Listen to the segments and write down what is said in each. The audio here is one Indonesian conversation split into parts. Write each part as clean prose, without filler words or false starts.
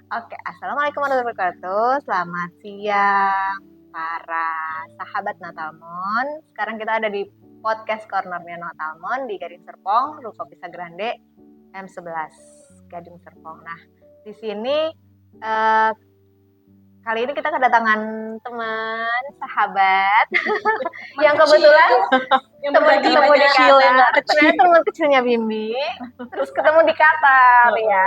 Oke, assalamualaikum warahmatullahi wabarakatuh. Selamat siang, para sahabat Natalmon. Sekarang kita ada di podcast cornernya Natalmon di Gading Serpong, Ruko Pisa Grande, M11 Gading Serpong. Nah, di sini eh, kali ini kita kedatangan teman sahabat yang kebetulan yang teman berbagi ketemu di banyak kecil yang Qatar. gak kecil. Ternyata teman kecilnya Bimbi, terus ketemu di Qatar ya.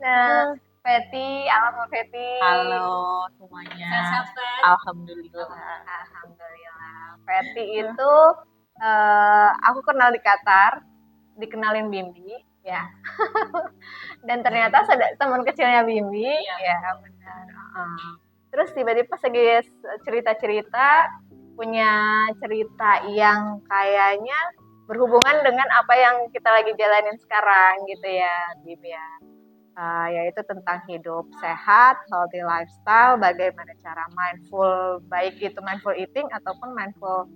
Nah, Feti, halo Feti. Halo semuanya. Sehat-sehat, Fet? Alhamdulillah. Alhamdulillah. Feti itu aku kenal di Qatar, dikenalin Bimbi, ya. Dan ternyata teman kecilnya Bimbi, ya benar. Terus tiba-tiba pas lagi cerita-cerita punya cerita yang kayaknya berhubungan dengan apa yang kita lagi jalanin sekarang gitu ya, Bim ya. Yaitu tentang hidup sehat, healthy lifestyle, bagaimana cara mindful, baik itu mindful eating ataupun mindful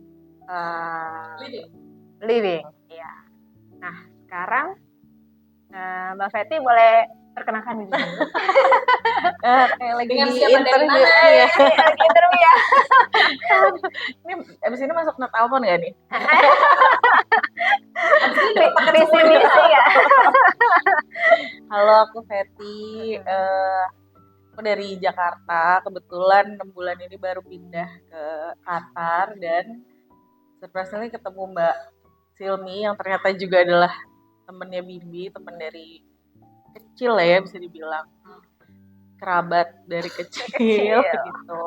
living. Ya. Nah, sekarang Mbak Feti boleh perkenalkan diri dulu. Kayak lagi Dengan di siapa dari interview mana? ya. Lagi interview ya. Ini abis ini masuk Natalmon gak nih? Visi misi ya. Halo, aku Feti. Aku dari Jakarta. Kebetulan 6 bulan ini baru pindah ke Qatar dan surprisingly ketemu Mbak Silmi yang ternyata juga adalah temennya Bimbi, temen dari kecil lah ya bisa dibilang, kerabat dari kecil gitu.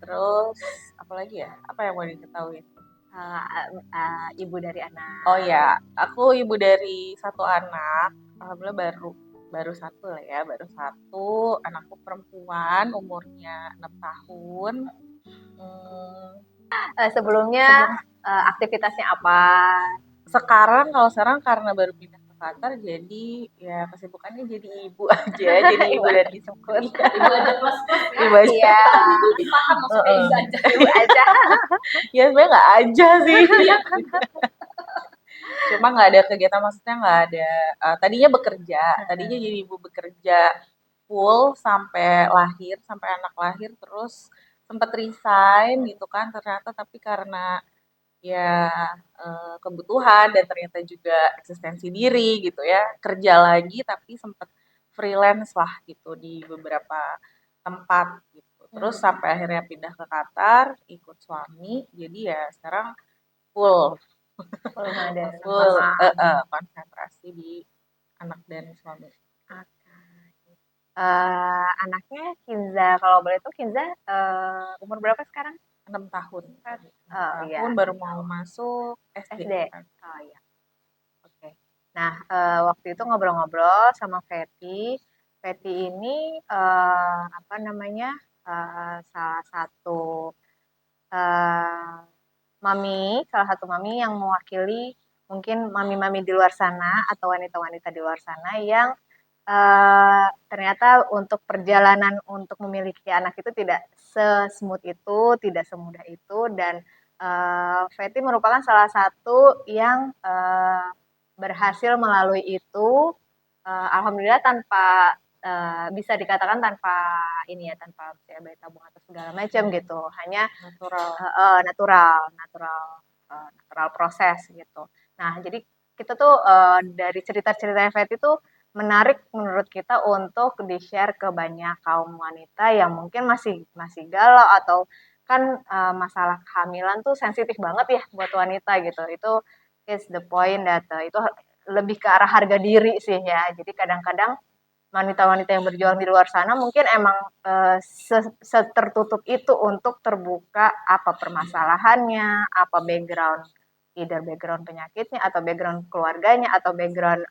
Terus apa lagi ya? Apa yang mau diketahui? Ibu dari anak. Oh ya, aku ibu dari satu anak. Alhamdulillah baru satu lah ya, baru satu. Anakku perempuan, umurnya 6 tahun. Sebelumnya aktivitasnya apa? Sekarang karena baru pindah ke Qatar, jadi ya kesibukannya jadi ibu aja, jadi ibu dan syukur. Ibu aja plus ya. Ibu aja. Iya. Paham maksudnya ibu aja. Ibu aja. Ya sebenarnya nggak aja sih. Cuma nggak ada kegiatan, maksudnya nggak ada. Tadinya tadinya jadi ibu bekerja full sampai lahir, sampai anak lahir, terus sempat resign gitu kan ternyata, tapi karena ya kebutuhan dan ternyata juga eksistensi diri gitu ya, kerja lagi tapi sempat freelance lah gitu di beberapa tempat gitu, terus sampai akhirnya pindah ke Qatar ikut suami, jadi ya sekarang full konsentrasi di anak dan suami. Anaknya Kinza, kalau boleh tuh Kinza umur berapa sekarang? 6 tahun. Iya. Baru mau masuk SD. Kan? Oh iya. Oke. Nah, waktu itu ngobrol-ngobrol sama Feti. Feti ini apa namanya? Salah satu salah satu mami yang mewakili mungkin mami-mami di luar sana atau wanita-wanita di luar sana yang ternyata untuk perjalanan untuk memiliki anak itu tidak se-smooth itu, tidak semudah itu, dan Feti merupakan salah satu yang berhasil melalui itu, alhamdulillah tanpa bisa dikatakan tanpa ini ya, tanpa bayi tabung atau segala macam gitu, hanya natural proses gitu. Nah, jadi kita tuh dari cerita-cerita Feti tuh menarik menurut kita untuk di-share ke banyak kaum wanita yang mungkin masih galau, atau kan masalah kehamilan tuh sensitif banget ya buat wanita gitu. Itu is the point that itu lebih ke arah harga diri sih ya. Jadi kadang-kadang wanita-wanita yang berjuang di luar sana mungkin emang setertutup itu untuk terbuka apa permasalahannya, apa either background penyakitnya atau background keluarganya atau background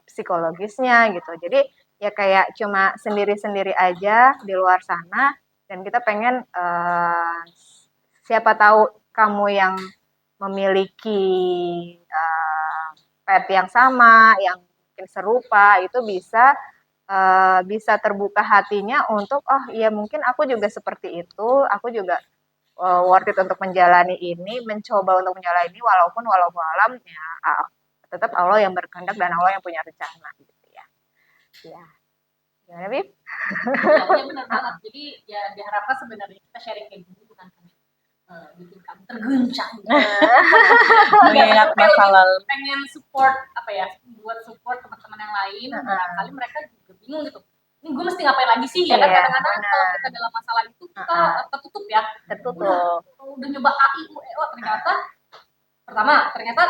psikologisnya gitu. Jadi ya kayak cuma sendiri-sendiri aja di luar sana, dan kita pengen siapa tahu kamu yang memiliki pet yang sama, yang mungkin serupa, itu bisa terbuka hatinya untuk iya mungkin aku juga seperti itu, aku juga worth it untuk menjalani ini, mencoba untuk menjalani ini, walaupun walau alam ya tetap Allah yang berkehendak dan Allah yang punya rencana gitu ya. Ya. Gimana, Bib? Iya benar banget. Jadi ya diharapkan sebenarnya kita sharing kayak gini bukan karena bikin kamu terguncang. Mengingat masa lalu. Pengen support apa ya, buat support teman-teman yang lain. Barangkali mereka juga bingung gitu. Ini gue mesti ngapain lagi sih? Ya kan Iya, kadang-kadang benar. kalau kita dalam masalah itu kita tertutup ya. Tertutup. Udah nyoba A I U E O ternyata ternyata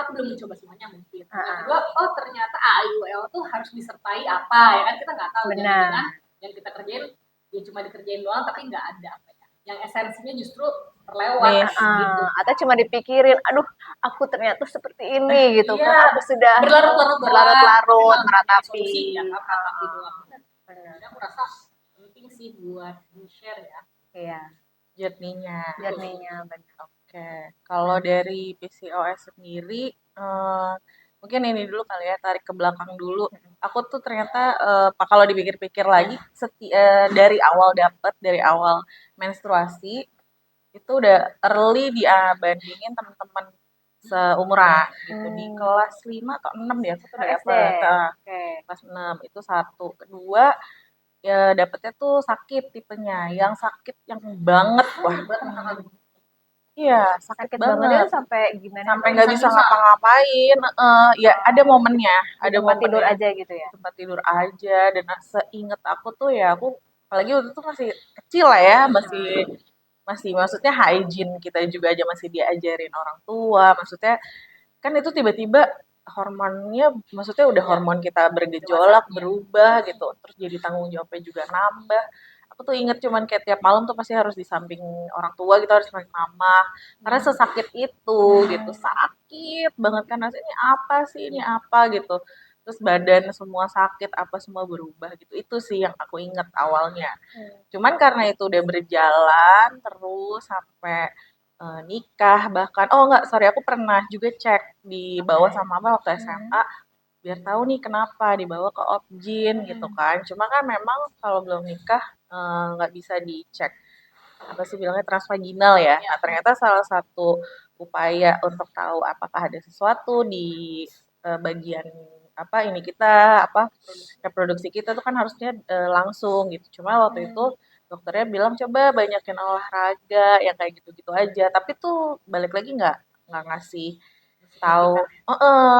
aku belum mencoba semuanya mungkin. Yang kedua, ternyata A I U E O tuh harus disertai apa ya kan kita nggak tahu. Benar. Jangan-jangan yang kita kerjain ya cuma dikerjain doang tapi nggak ada apa ya. Yang esensinya justru terlewat gitu. Atau cuma dipikirin, aduh, aku ternyata seperti ini gitu Iya, kan. Aku sudah berlarut-larut meratapi. Solusi, ya, meratapi doang. Benar. Aku rasa penting sih buat di-share ya. Iya, Journey-nya. benar. Oke, kalau dari PCOS sendiri, mungkin ini dulu kali ya, tarik ke belakang dulu. Aku tuh ternyata, kalau dipikir-pikir lagi, dari awal menstruasi, itu udah early dibandingin teman-teman seumuran gitu. Di kelas 5 atau 6 ya, aku tuh udah SD. dapet. Oke. Kelas 6, itu satu. Kedua, ya dapetnya tuh sakit tipenya, yang sakit yang banget, wah. Iya, sakit banget banget. itu sampai gimana? Sampai nggak bisa ngapa-ngapain. Ya ada momennya, Di ada tempat tidur momennya. aja gitu ya. Tempat tidur aja. Dan seinget aku tuh ya, aku apalagi waktu itu masih kecil lah ya, masih masih maksudnya hygiene kita juga aja masih diajarin orang tua. Maksudnya kan itu tiba-tiba hormonnya, maksudnya udah hormon kita bergejolak, berubah gitu. Terus jadi tanggung jawabnya juga nambah. Aku tuh inget cuman kayak tiap malam tuh pasti harus di samping orang tua gitu, harus samping mama. Karena sesakit itu gitu, sakit banget kan rasanya ini apa gitu. Terus badan semua sakit, apa semua berubah gitu. Itu sih yang aku inget awalnya. Cuman karena itu udah berjalan terus sampai nikah bahkan, oh enggak, sorry, aku pernah juga cek di bawah sama mama waktu SMA biar tahu nih kenapa dibawa ke Opjin gitu kan. Cuma kan memang kalau belum nikah nggak bisa dicek apa sih bilangnya transvaginal ya. Nah ternyata salah satu upaya untuk tahu apakah ada sesuatu di bagian apa ini kita apa reproduksi kita tuh kan harusnya langsung gitu. Cuma waktu itu dokternya bilang coba banyakin olahraga yang kayak gitu-gitu aja. Tapi tuh balik lagi nggak ngasih tahu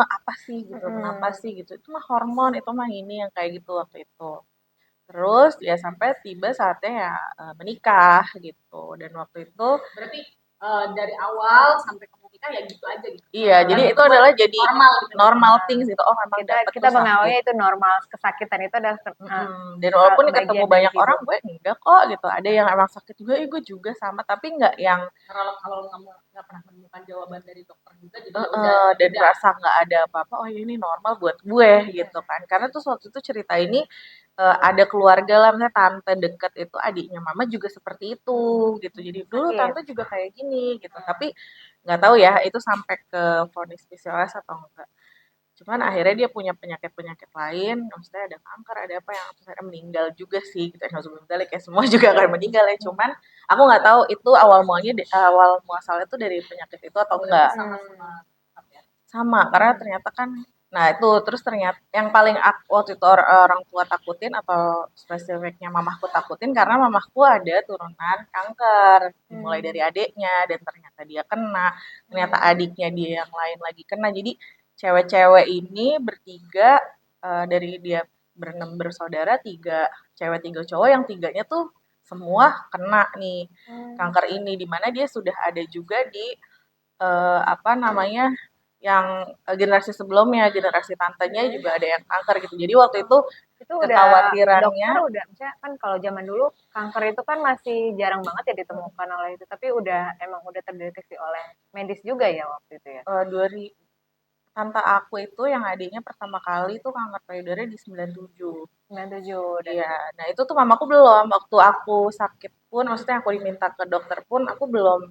apa sih gitu, kenapa sih gitu. Itu mah hormon, itu mah ini yang kayak gitu waktu itu. Terus ya sampai tiba saatnya ya menikah gitu. Dan waktu itu Berarti dari awal sampai kamu nikah ya gitu aja gitu. iya, jadi itu adalah jadi normal things gitu. Oh memang dapat Kita tuh sakit. mengawalnya itu normal, kesakitan itu adalah Dan walaupun bagian ketemu dari banyak hidup. orang, gue enggak kok gitu. Ada yang emang sakit juga, gue juga sama. Tapi enggak yang Kalau kamu nggak pernah menemukan jawaban dari dokter juga jadi udah dan rasa nggak ada apa-apa. Oh ini normal buat gue gitu kan. Karena tuh waktu itu cerita ini ada keluarga lah, misalnya tante deket itu adiknya mama juga seperti itu gitu. Jadi dulu Sakit. tante juga kayak gini gitu. Tapi nggak tahu ya itu sampai ke vonis PCOS atau enggak. Cuman akhirnya dia punya penyakit-penyakit lain, maksudnya ada kanker, ada apa yang terus akhirnya meninggal juga sih, gitu. Nggak kayak semua juga akan meninggal ya. Cuman aku nggak tahu itu awal muasalnya tuh dari penyakit itu atau enggak. Sama, karena ternyata kan, nah itu terus ternyata yang paling waktu itu orang tua takutin atau spesifiknya mamahku takutin karena mamahku ada turunan kanker, dimulai dari adiknya dan ternyata dia kena, ternyata adiknya dia yang lain lagi kena, jadi cewek-cewek ini bertiga dari dia berenam bersaudara, tiga cewek tiga cowok, yang tiganya tuh semua kena nih kanker ini, dimana dia sudah ada juga di apa namanya yang generasi sebelumnya, generasi tantenya juga ada yang kanker gitu. Jadi waktu itu kekhawatirannya dokter udah, misalnya kan kalau zaman dulu kanker itu kan masih jarang banget ya ditemukan oleh itu, tapi emang udah terdeteksi oleh medis juga ya waktu itu ya. tante aku itu yang adiknya pertama kali tuh kanker payudara di 97. 97 dan Iya, nah itu tuh mamaku belum, waktu aku sakit pun, maksudnya aku diminta ke dokter pun aku belum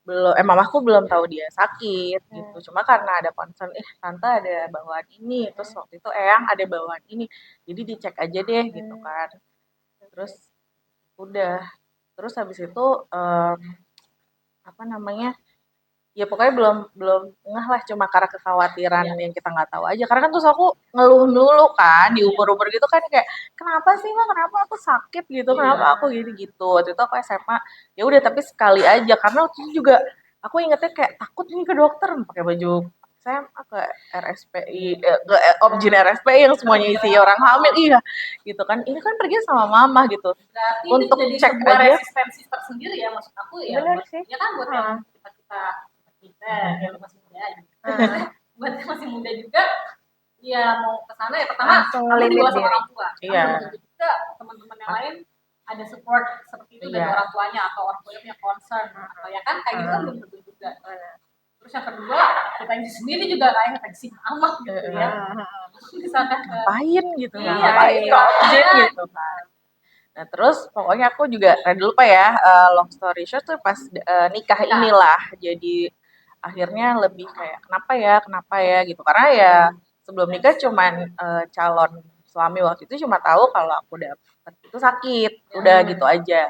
belum mamaku belum tahu dia sakit gitu. Cuma karena ada concern, tante ada bawaan ini, terus waktu itu eyang ada bawaan ini, jadi dicek aja deh gitu kan. Terus udah, terus habis itu apa namanya ya pokoknya belum belum ngeh lah, cuma karena kekhawatiran Iya. yang kita nggak tahu aja. Karena kan terus aku ngeluh dulu kan di umur-umur gitu kan kayak kenapa sih mah, kenapa aku sakit gitu, kenapa Iya. aku gini gitu. Waktu itu aku SMA, ya udah tapi sekali aja karena waktu itu juga aku ingetnya kayak takut nih ke dokter pakai baju SMA ke RSPI, ke Objin RSPI yang semuanya isi orang hamil, iya gitu kan. Ini kan pergi sama mama gitu Berarti ini untuk jadi cek sebuah aja. resistensi tersendiri ya, maksud aku ya Bener buat sih. ya kan buat yang kita yang masih muda gitu. Buat yang masih muda juga ya mau ke sana ya pertama Langsung kamu di ngelimit bawah sama diri. orang tua. Kan Iya. belum tentu juga teman-teman yang lain ada support seperti itu dari Iya. orang tuanya atau orang tuanya punya concern atau ya kan kayak gitu kan belum tentu juga. Terus yang kedua kita sendiri juga kayak tensi amat gitu ya. Misalkan ke Ngapain gitu, Iya, ngapain ke Objin gitu kan. Nah terus pokoknya aku juga tadi lupa ya, long story short tuh pas nikah inilah jadi akhirnya lebih kayak kenapa ya gitu, karena ya sebelum nikah cuman calon suami waktu itu cuma tahu kalau aku dapet itu sakit, udah gitu aja.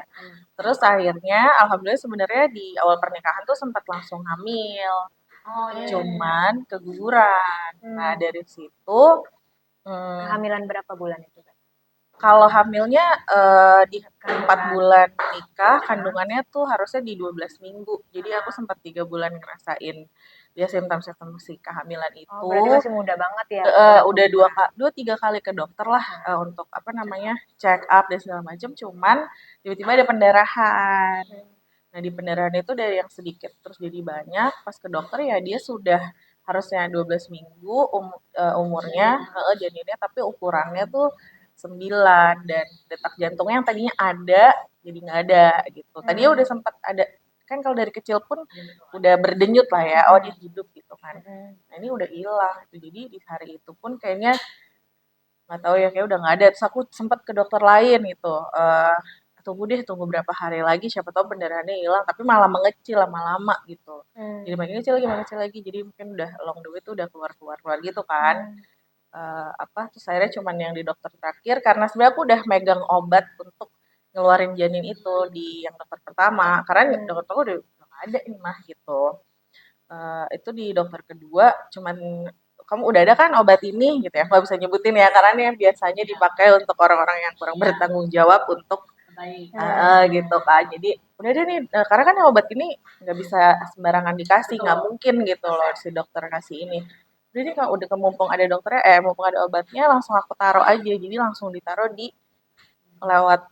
Terus akhirnya alhamdulillah sebenarnya di awal pernikahan tuh sempat langsung hamil, Oh iya. cuman keguguran. Nah dari situ Kehamilan berapa bulan itu kan? kalau hamilnya di 4 bulan nikah, kandungannya tuh harusnya di 12 minggu. Jadi aku sempat 3 bulan ngerasain ya simptom-simptom si kehamilan Oh, itu. berarti masih muda banget ya. Udah dua tiga kali ke dokter lah untuk apa namanya check up dan segala macam. Cuman tiba-tiba ada pendarahan. Nah di pendarahan itu dari yang sedikit terus jadi banyak. Pas ke dokter ya dia sudah harusnya 12 minggu umurnya, janinnya, tapi ukurannya tuh 9 dan detak jantungnya yang tadinya ada jadi nggak ada gitu. Tadinya udah sempat ada kan kalau dari kecil pun udah berdenyut lah ya, oh dia hidup gitu kan. Nah ini udah hilang gitu. Jadi di hari itu pun kayaknya nggak tahu ya kayak udah nggak ada. Terus aku sempat ke dokter lain gitu. Tunggu berapa hari lagi siapa tahu pendarahannya hilang, tapi malah mengecil lama-lama gitu. Jadi makin kecil lagi. Jadi mungkin udah along the way tuh udah keluar gitu kan. Terus akhirnya cuman yang di dokter terakhir karena sebenarnya aku udah megang obat untuk ngeluarin janin itu di yang dokter pertama karena dokter aku udah nggak ada ini mah gitu. Itu di dokter kedua cuman kamu udah ada kan obat ini gitu ya, nggak bisa nyebutin ya karena ini yang biasanya dipakai untuk orang-orang yang kurang bertanggung jawab untuk gitu kan. Jadi udah deh nih karena kan yang obat ini nggak bisa sembarangan dikasih, nggak mungkin gitu loh si dokter kasih ini. Jadi kalau udah mumpung ada dokternya, mumpung ada obatnya langsung aku taruh aja. Jadi langsung ditaruh di lewat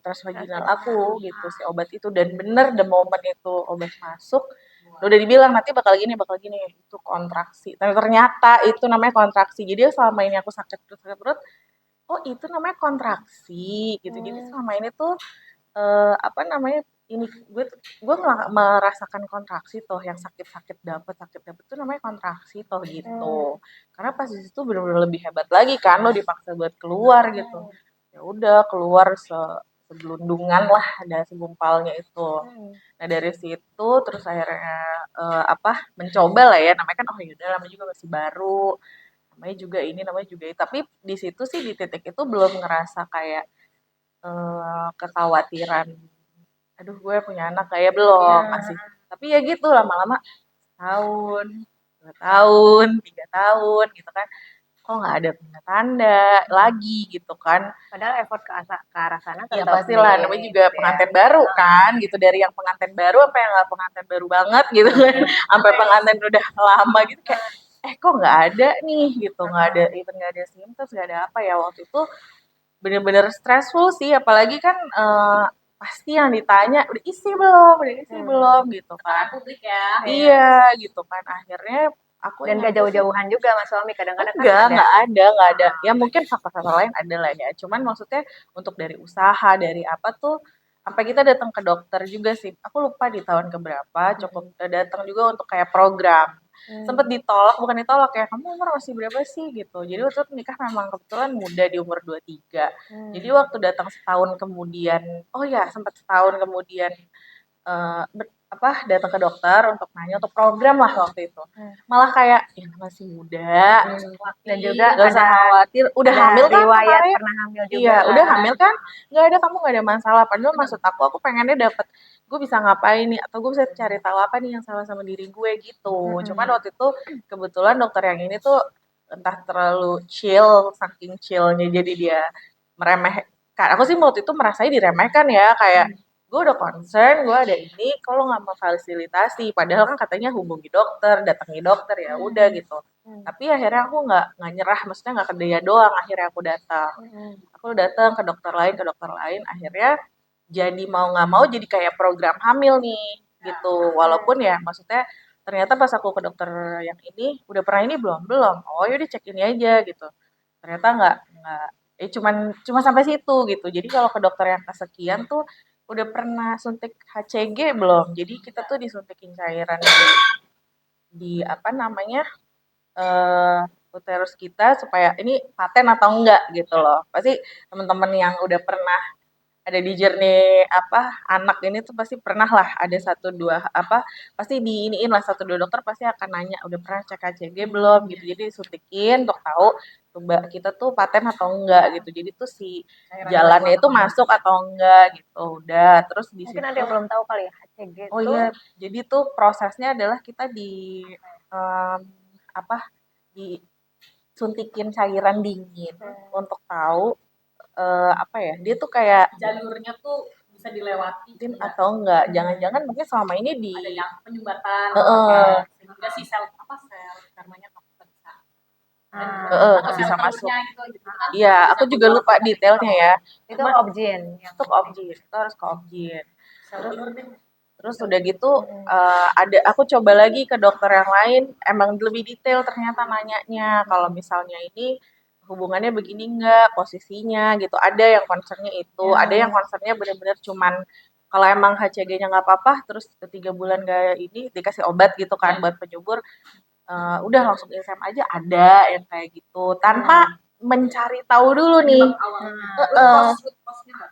transvaginal aku gitu si obat itu dan bener the moment itu obat masuk udah dibilang nanti bakal gini itu kontraksi. Tapi ternyata itu namanya kontraksi. Jadi selama ini aku sakit perut, oh itu namanya kontraksi gitu. Jadi selama ini tuh apa namanya ini gue merasakan kontraksi toh yang sakit sakit dapet tuh namanya kontraksi toh gitu. Karena pas di situ bener-bener lebih hebat lagi kan lo dipaksa buat keluar gitu. Ya udah keluar segelundungan lah ada segumpalnya itu. Nah dari situ terus akhirnya mencoba lah ya namanya kan oh yaudah namanya juga masih baru namanya juga ini namanya juga itu. Tapi di situ sih di titik itu belum ngerasa kayak kekhawatiran aduh gue punya anak kayak belum masih tapi ya gitu lama-lama tahun 2 tahun 3 tahun gitu kan kok nggak ada tanda lagi gitu kan. Padahal effort ke arah sana Ya tetap pastilah namanya juga gitu ya. pengantin baru kan gitu dari yang pengantin baru sampai yang nggak pengantin baru banget gitu kan sampai pengantin udah lama gitu kayak kok nggak ada nih gitu nggak ada even nggak ada simptom nggak ada apa ya waktu itu bener-bener stressful sih apalagi kan pasti yang ditanya udah isi belum gitu kan publik ya. iya gitu kan akhirnya aku Dan gak jauh-jauhan juga mas suami kadang-kadang kan nggak ada ya mungkin faktor-faktor lain ada lah ya cuman maksudnya untuk dari usaha dari apa tuh sampai kita datang ke dokter juga sih aku lupa di tahun keberapa cukup datang juga untuk kayak program sempet ditolak bukan ditolak ya kamu umur masih berapa sih gitu jadi waktu itu nikah memang kebetulan muda di umur 23 jadi waktu datang setahun kemudian oh ya sempat setahun kemudian datang ke dokter untuk nanya untuk program lah waktu itu. Malah kayak ya masih muda, Dan juga gak usah ada khawatir. Udah ada hamil kan riwayat kemarin? pernah hamil juga Iya, kan. udah hamil kan? Nggak ada, kamu nggak ada masalah. Padahal maksud aku pengennya dapet gue bisa ngapain nih atau gue bisa cari tahu apa nih yang salah sama diri gue gitu. Cuman waktu itu kebetulan dokter yang ini tuh entah terlalu chill, saking chillnya jadi dia meremehkan. Aku sih waktu itu merasanya diremehkan ya, kayak gue udah concern, gue ada ini, kalau nggak mau fasilitasi, padahal kan katanya hubungi dokter, datangi dokter ya udah gitu. Tapi akhirnya aku nggak nyerah, maksudnya nggak ke dia doang. Akhirnya aku datang ke dokter lain. Akhirnya jadi mau nggak mau jadi kayak program hamil nih gitu. Walaupun ya maksudnya ternyata pas aku ke dokter yang ini udah pernah ini belum belum. Oh yaudah cek ini aja gitu. Ternyata nggak cuman cuma sampai situ gitu. Jadi kalau ke dokter yang kesekian tuh udah pernah suntik HCG belum? Jadi kita tuh disuntikin cairan di apa namanya uterus kita supaya ini paten atau enggak gitu loh. Pasti teman-teman yang udah pernah ada di journey anak ini tuh pasti pernah lah ada satu dua pasti diiniin lah satu dua dokter pasti akan nanya udah pernah cek HCG belum gitu. Jadi disuntikin untuk tahu coba kita tuh paten atau enggak gitu. Jadi tuh si jalannya itu masuk atau enggak gitu. Udah terus di Mungkin ada situ yang belum tahu kali ya HCG oh itu. iya, jadi tuh prosesnya adalah kita em, apa disuntikin cairan dingin untuk tahu apa ya dia tuh kayak jalurnya tuh bisa dilewati atau enggak jangan-jangan mungkin selama ini ada yang penyumbatan sehingga si sel spermanya bisa bisa masuk. gitu kan. Iya, aku juga lupa detailnya ya. Itu Cuman objin yang itu ke objin, itu harus ke objin. Terus udah gitu aku coba lagi ke dokter yang lain, emang lebih detail ternyata nanyanya. Kalau misalnya ini hubungannya begini enggak, posisinya gitu. Ada yang concernnya itu, ada yang concernnya bener-bener cuman kalau emang HCG-nya nggak apa-apa, terus 3 bulan nggak ini dikasih obat gitu kan buat penyubur, udah langsung ISM aja ada yang kayak gitu tanpa mencari tahu dulu nih.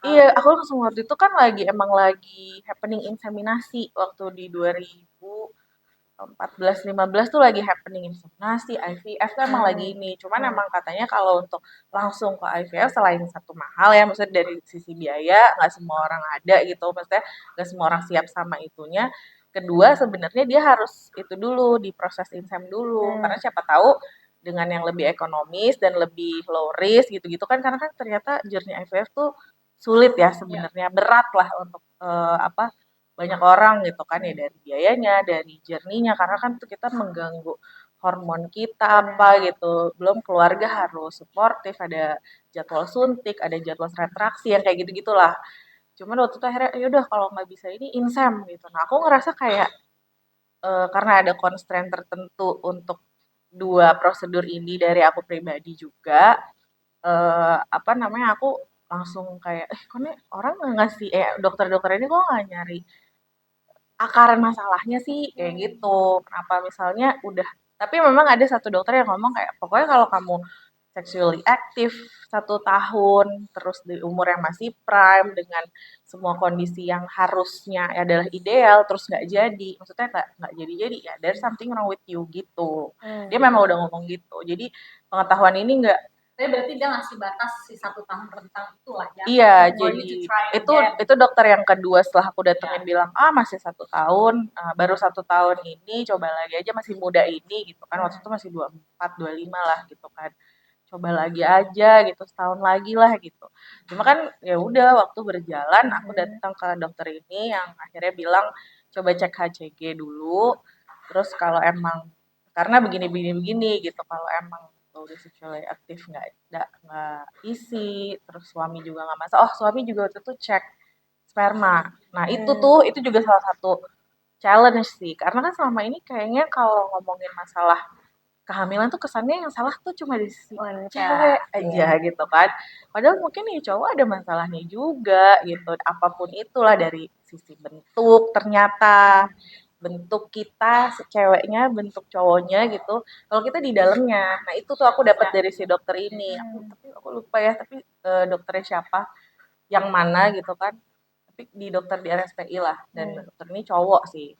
Iya, aku langsung waktu itu kan emang lagi happening inseminasi waktu di 2014-15 tuh lagi happening inseminasi, IVF tuh emang lagi ini. Cuman emang katanya kalau untuk langsung ke IVF selain satu mahal ya, maksudnya dari sisi biaya nggak semua orang ada gitu, maksudnya nggak semua orang siap sama itunya. Kedua sebenarnya dia harus itu dulu diproses insem dulu, karena siapa tahu dengan yang lebih ekonomis dan lebih low risk gitu-gitu kan karena kan ternyata journey IVF tuh sulit ya sebenarnya berat lah untuk banyak orang gitu kan ya dari biayanya dari journey-nya karena kan tuh kita mengganggu hormon kita apa gitu belum keluarga harus suportif ada jadwal suntik ada jadwal retraksi yang kayak gitu gitulah cuman waktu itu akhirnya yaudah kalau nggak bisa ini insem gitu nah aku ngerasa kayak karena ada constraint tertentu untuk dua prosedur ini dari aku pribadi juga apa namanya aku langsung kayak kok nih orang nggak ngasih dokter-dokter ini kok nggak nyari akaran masalahnya sih kayak gitu kenapa misalnya udah tapi memang ada satu dokter yang ngomong kayak pokoknya kalau kamu sexually active 1 tahun terus di umur yang masih prime dengan semua kondisi yang harusnya adalah ideal terus nggak jadi maksudnya nggak jadi ya there's something wrong with you gitu dia memang udah ngomong gitu jadi pengetahuan ini nggak tapi berarti dia ngasih batas si 1 tahun rentang itu lah ya iya jadi itu dokter yang kedua setelah aku datengin bilang masih 1 tahun baru 1 tahun ini coba lagi aja masih muda ini gitu kan waktu itu masih 24 25 lah gitu kan coba lagi aja gitu setahun lagi lah gitu cuma kan ya udah waktu berjalan aku datang ke dokter ini yang akhirnya bilang coba cek HCG dulu terus kalau emang karena begini gitu kalau emang udah sexually aktif nggak isi terus suami juga nggak masalah oh suami juga waktu itu cek sperma nah itu juga salah satu challenge sih karena kan selama ini kayaknya kalau ngomongin masalah kehamilan tuh kesannya yang salah tuh cuma di sisi cewek aja gitu kan. Padahal mungkin nih cowok ada masalahnya juga gitu. Apapun itulah dari sisi bentuk ternyata bentuk kita ceweknya, bentuk cowoknya gitu. Kalau kita di dalamnya, nah itu tuh aku dapat dari si dokter ini. Tapi aku lupa ya, tapi dokternya siapa, yang mana gitu kan. Tapi di dokter di RSPI lah, dan dokter ini cowok sih.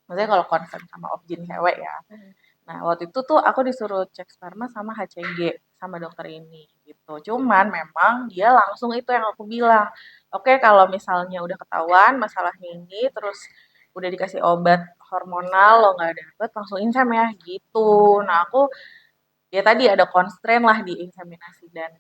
Maksudnya kalau concern sama objin cewek ya. Nah, waktu itu tuh aku disuruh cek sperma sama HCG sama dokter ini gitu. Cuman memang dia langsung itu yang aku bilang, oke kalau misalnya udah ketahuan masalahnya ini, terus udah dikasih obat hormonal lo nggak dapet, langsung insem ya gitu. Nah aku ya tadi ada constraint lah di inseminasi dan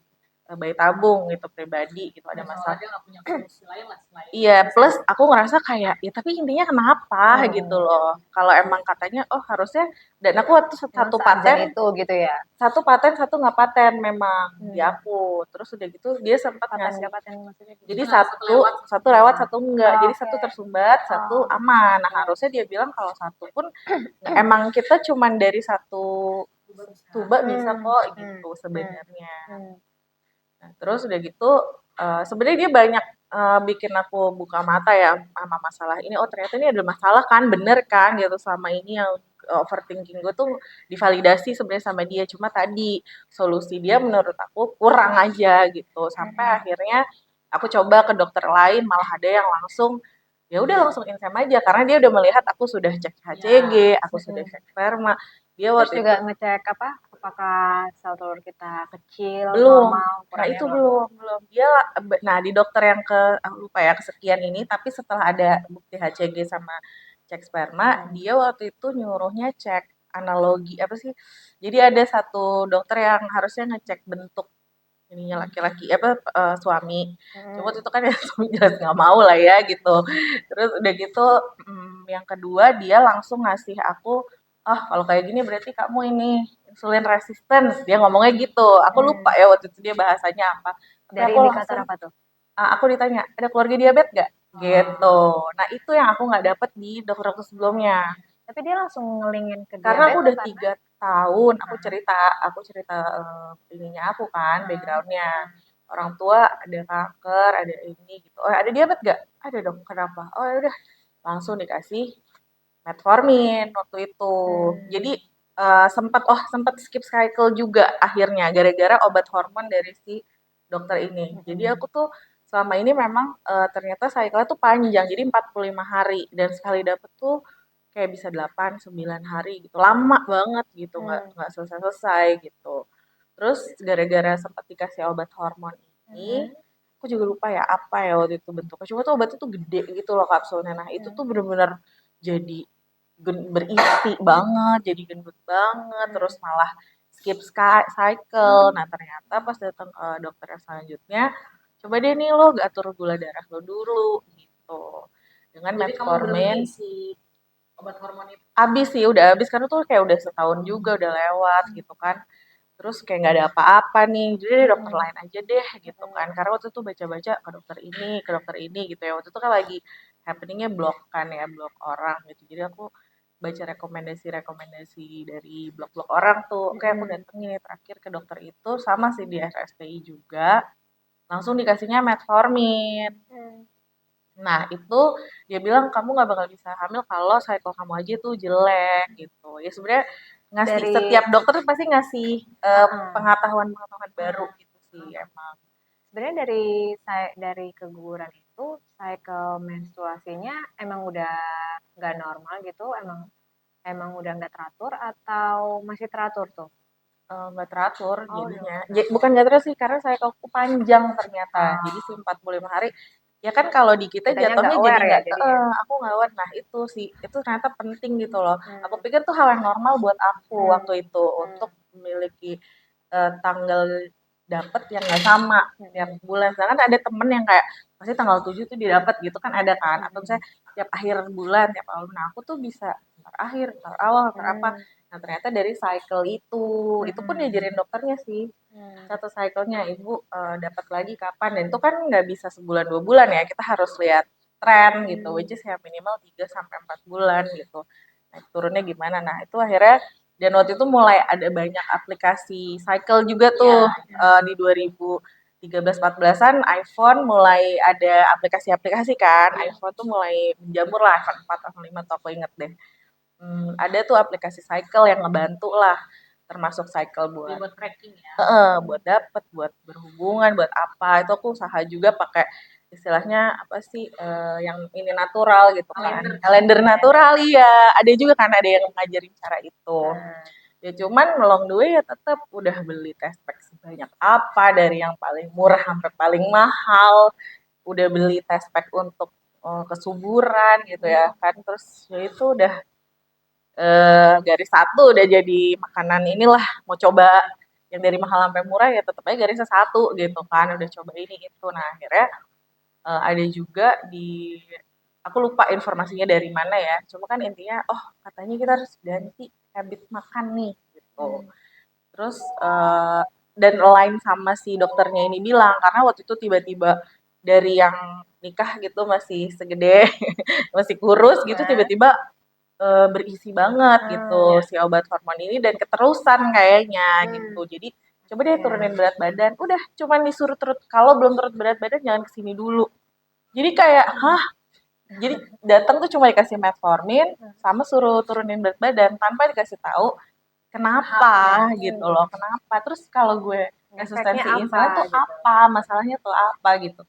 bayi tabung gitu pribadi gitu ada Masalah masalah. dia nggak punya solusi lain lah selain Iya, plus aku ngerasa kayak ya tapi intinya kenapa gitu loh. Kalau emang katanya oh harusnya, dan aku waktu Emang satu searjen paten itu gitu ya. satu nggak paten memang di aku. Terus udah gitu dia sempat Paten ngasih, nggak paten maksudnya gimana? jadi Nah, satu lewat satu enggak. Oh, Jadi oke. satu tersumbat, satu aman. Nah, harusnya dia bilang kalau satu pun emang kita cuman dari satu tuba bisa kok gitu sebenarnya. Nah, terus udah gitu sebenarnya dia banyak bikin aku buka mata ya sama masalah ini. Oh, ternyata ini ada masalah kan, bener kan gitu selama ini yang overthinking gue tuh divalidasi sebenarnya sama dia. Cuma tadi solusi dia menurut aku kurang aja gitu. Sampai akhirnya aku coba ke dokter lain, malah ada yang langsung ya udah langsung insem aja karena dia udah melihat aku sudah cek HCG, aku sudah cek sperma. Dia Terus waktu juga itu ngecek apa? Apakah sel telur kita kecil, belum. normal, Nah, ukurannya itu normal? belum. Dia nah di dokter yang ke aku lupa ya kesekian ini, tapi setelah ada bukti HCG sama cek sperma, dia waktu itu nyuruhnya cek analogi apa sih? Jadi ada satu dokter yang harusnya ngecek bentuk ininya laki-laki apa suami. Cuma waktu itu kan ya suami jelas nggak mau lah ya gitu. Terus udah gitu yang kedua dia langsung ngasih aku, oh kalau kayak gini berarti kamu ini insulin resistance. Dia ngomongnya gitu. Aku lupa ya waktu itu dia bahasanya apa. Tapi Dari aku indikator langsung apa tuh? aku ditanya ada keluarga diabetes gak? Gitu. Nah itu yang aku nggak dapet di dokter sebelumnya. Tapi dia langsung ngelingin ke Karena aku diabetes tuh udah karena 3 tahun, aku cerita ininya aku kan, backgroundnya. Orang tua ada kanker, ada ini gitu. Oh ada diabetes gak? Ada dong. Kenapa? Oh ya udah langsung dikasih metformin waktu itu. Jadi sempat skip cycle juga akhirnya gara-gara obat hormon dari si dokter ini. Jadi aku tuh selama ini memang ternyata cycle tuh panjang, jadi 45 hari dan sekali dapet tuh kayak bisa 8 9 hari gitu. Lama banget gitu, nggak selesai-selesai gitu. Terus gara-gara sempat dikasih obat hormon ini, aku juga lupa ya apa ya waktu itu bentuknya. Cuma tuh obatnya tuh gede gitu loh kapsulnya. Nah, itu tuh bener-bener jadi berisi banget, jadi gendut banget, terus malah skip cycle. Nah, ternyata pas datang ke dokter yang selanjutnya, coba deh nih lo atur gula darah lo dulu gitu. Dengan jadi kamu berhenti metformin si obat hormon itu. abis sih, udah abis karena tuh kayak udah setahun juga udah lewat gitu kan. Terus kayak nggak ada apa-apa nih, jadi deh dokter lain aja deh gitu kan. Karena waktu itu baca-baca ke dokter ini gitu ya. Waktu itu kan lagi happeningnya blog kan ya, blog orang gitu. Jadi aku baca rekomendasi-rekomendasi dari blog-blog orang tuh. Oke, aku datengin nih terakhir ke dokter itu sama sih di RSPI juga. Langsung dikasihnya metformin. Nah, itu dia bilang kamu nggak bakal bisa hamil kalau cycle kamu aja tuh jelek gitu. Ya sebenarnya ngasih dari setiap dokter tuh pasti ngasih pengetahuan-pengetahuan baru gitu sih emang. sebenarnya dari keguguran itu cycle menstruasinya emang udah nggak normal gitu, emang emang udah nggak teratur atau masih teratur tuh? Nggak teratur Oh, udah jadinya. nggak teratur. Bukan nggak teratur sih karena cycleku panjang ternyata. Jadi si 45 hari ya kan kalau di kita Kitanya nggak jatuhnya jadi aware ya nggak jadinya. aku nggak aware. Nah itu sih itu ternyata penting gitu loh. Aku pikir tuh hal yang normal buat aku waktu itu untuk memiliki tanggal dapet yang nggak sama tiap bulan. Sedangkan ada temen yang kayak pasti tanggal 7 tuh dia dapet gitu kan ada kan. Atau misalnya tiap akhir bulan, tiap awal. Nah aku tuh bisa ntar akhir, ntar awal, ntar apa. Nah ternyata dari cycle itu pun diajarin dokternya sih. Satu cycle-nya ibu dapat lagi kapan dan itu kan nggak bisa sebulan 2 bulan ya. Kita harus lihat tren gitu, which is ya minimal 3 sampai 4 bulan gitu. Nah, turunnya gimana? Nah, itu akhirnya dan waktu itu mulai ada banyak aplikasi cycle juga tuh di 2013-14an iPhone mulai ada aplikasi-aplikasi kan. iPhone tuh mulai menjamur lah iPhone 4, iPhone 5 tuh aku inget deh. Ada tuh aplikasi cycle yang ngebantu lah termasuk cycle buat Buat tracking ya. buat dapet, buat berhubungan, buat apa itu aku usaha juga pakai istilahnya apa sih, yang ini natural gitu kan, Kalender. kalender natural iya, ada juga kan ada yang ngajarin cara itu. Nah, Ya cuman along the way ya tetap udah beli test pack sebanyak apa, dari yang paling murah sampai paling mahal, udah beli test pack untuk, kesuburan gitu ya kan, terus ya itu udah, garis satu udah jadi makanan inilah, mau coba yang dari mahal sampai murah ya tetep aja garisnya satu gitu kan, udah coba ini itu. Nah akhirnya ada juga di aku lupa informasinya dari mana ya. Cuma kan intinya, oh katanya kita harus ganti habit makan nih gitu. Terus dan align sama si dokternya ini bilang karena waktu itu tiba-tiba dari yang nikah gitu masih segede masih kurus gitu tiba-tiba berisi banget gitu si obat hormon ini dan keterusan kayaknya gitu. Jadi coba deh turunin berat badan. Udah cuman disuruh turut kalau belum turut berat badan jangan kesini dulu. Jadi kayak, hah? Jadi datang tuh cuma dikasih metformin sama suruh turunin berat badan tanpa dikasih tahu kenapa gitu loh, kenapa. Terus kalau gue efeknya resistensi apa insulin tuh gitu. apa, masalahnya tuh apa gitu.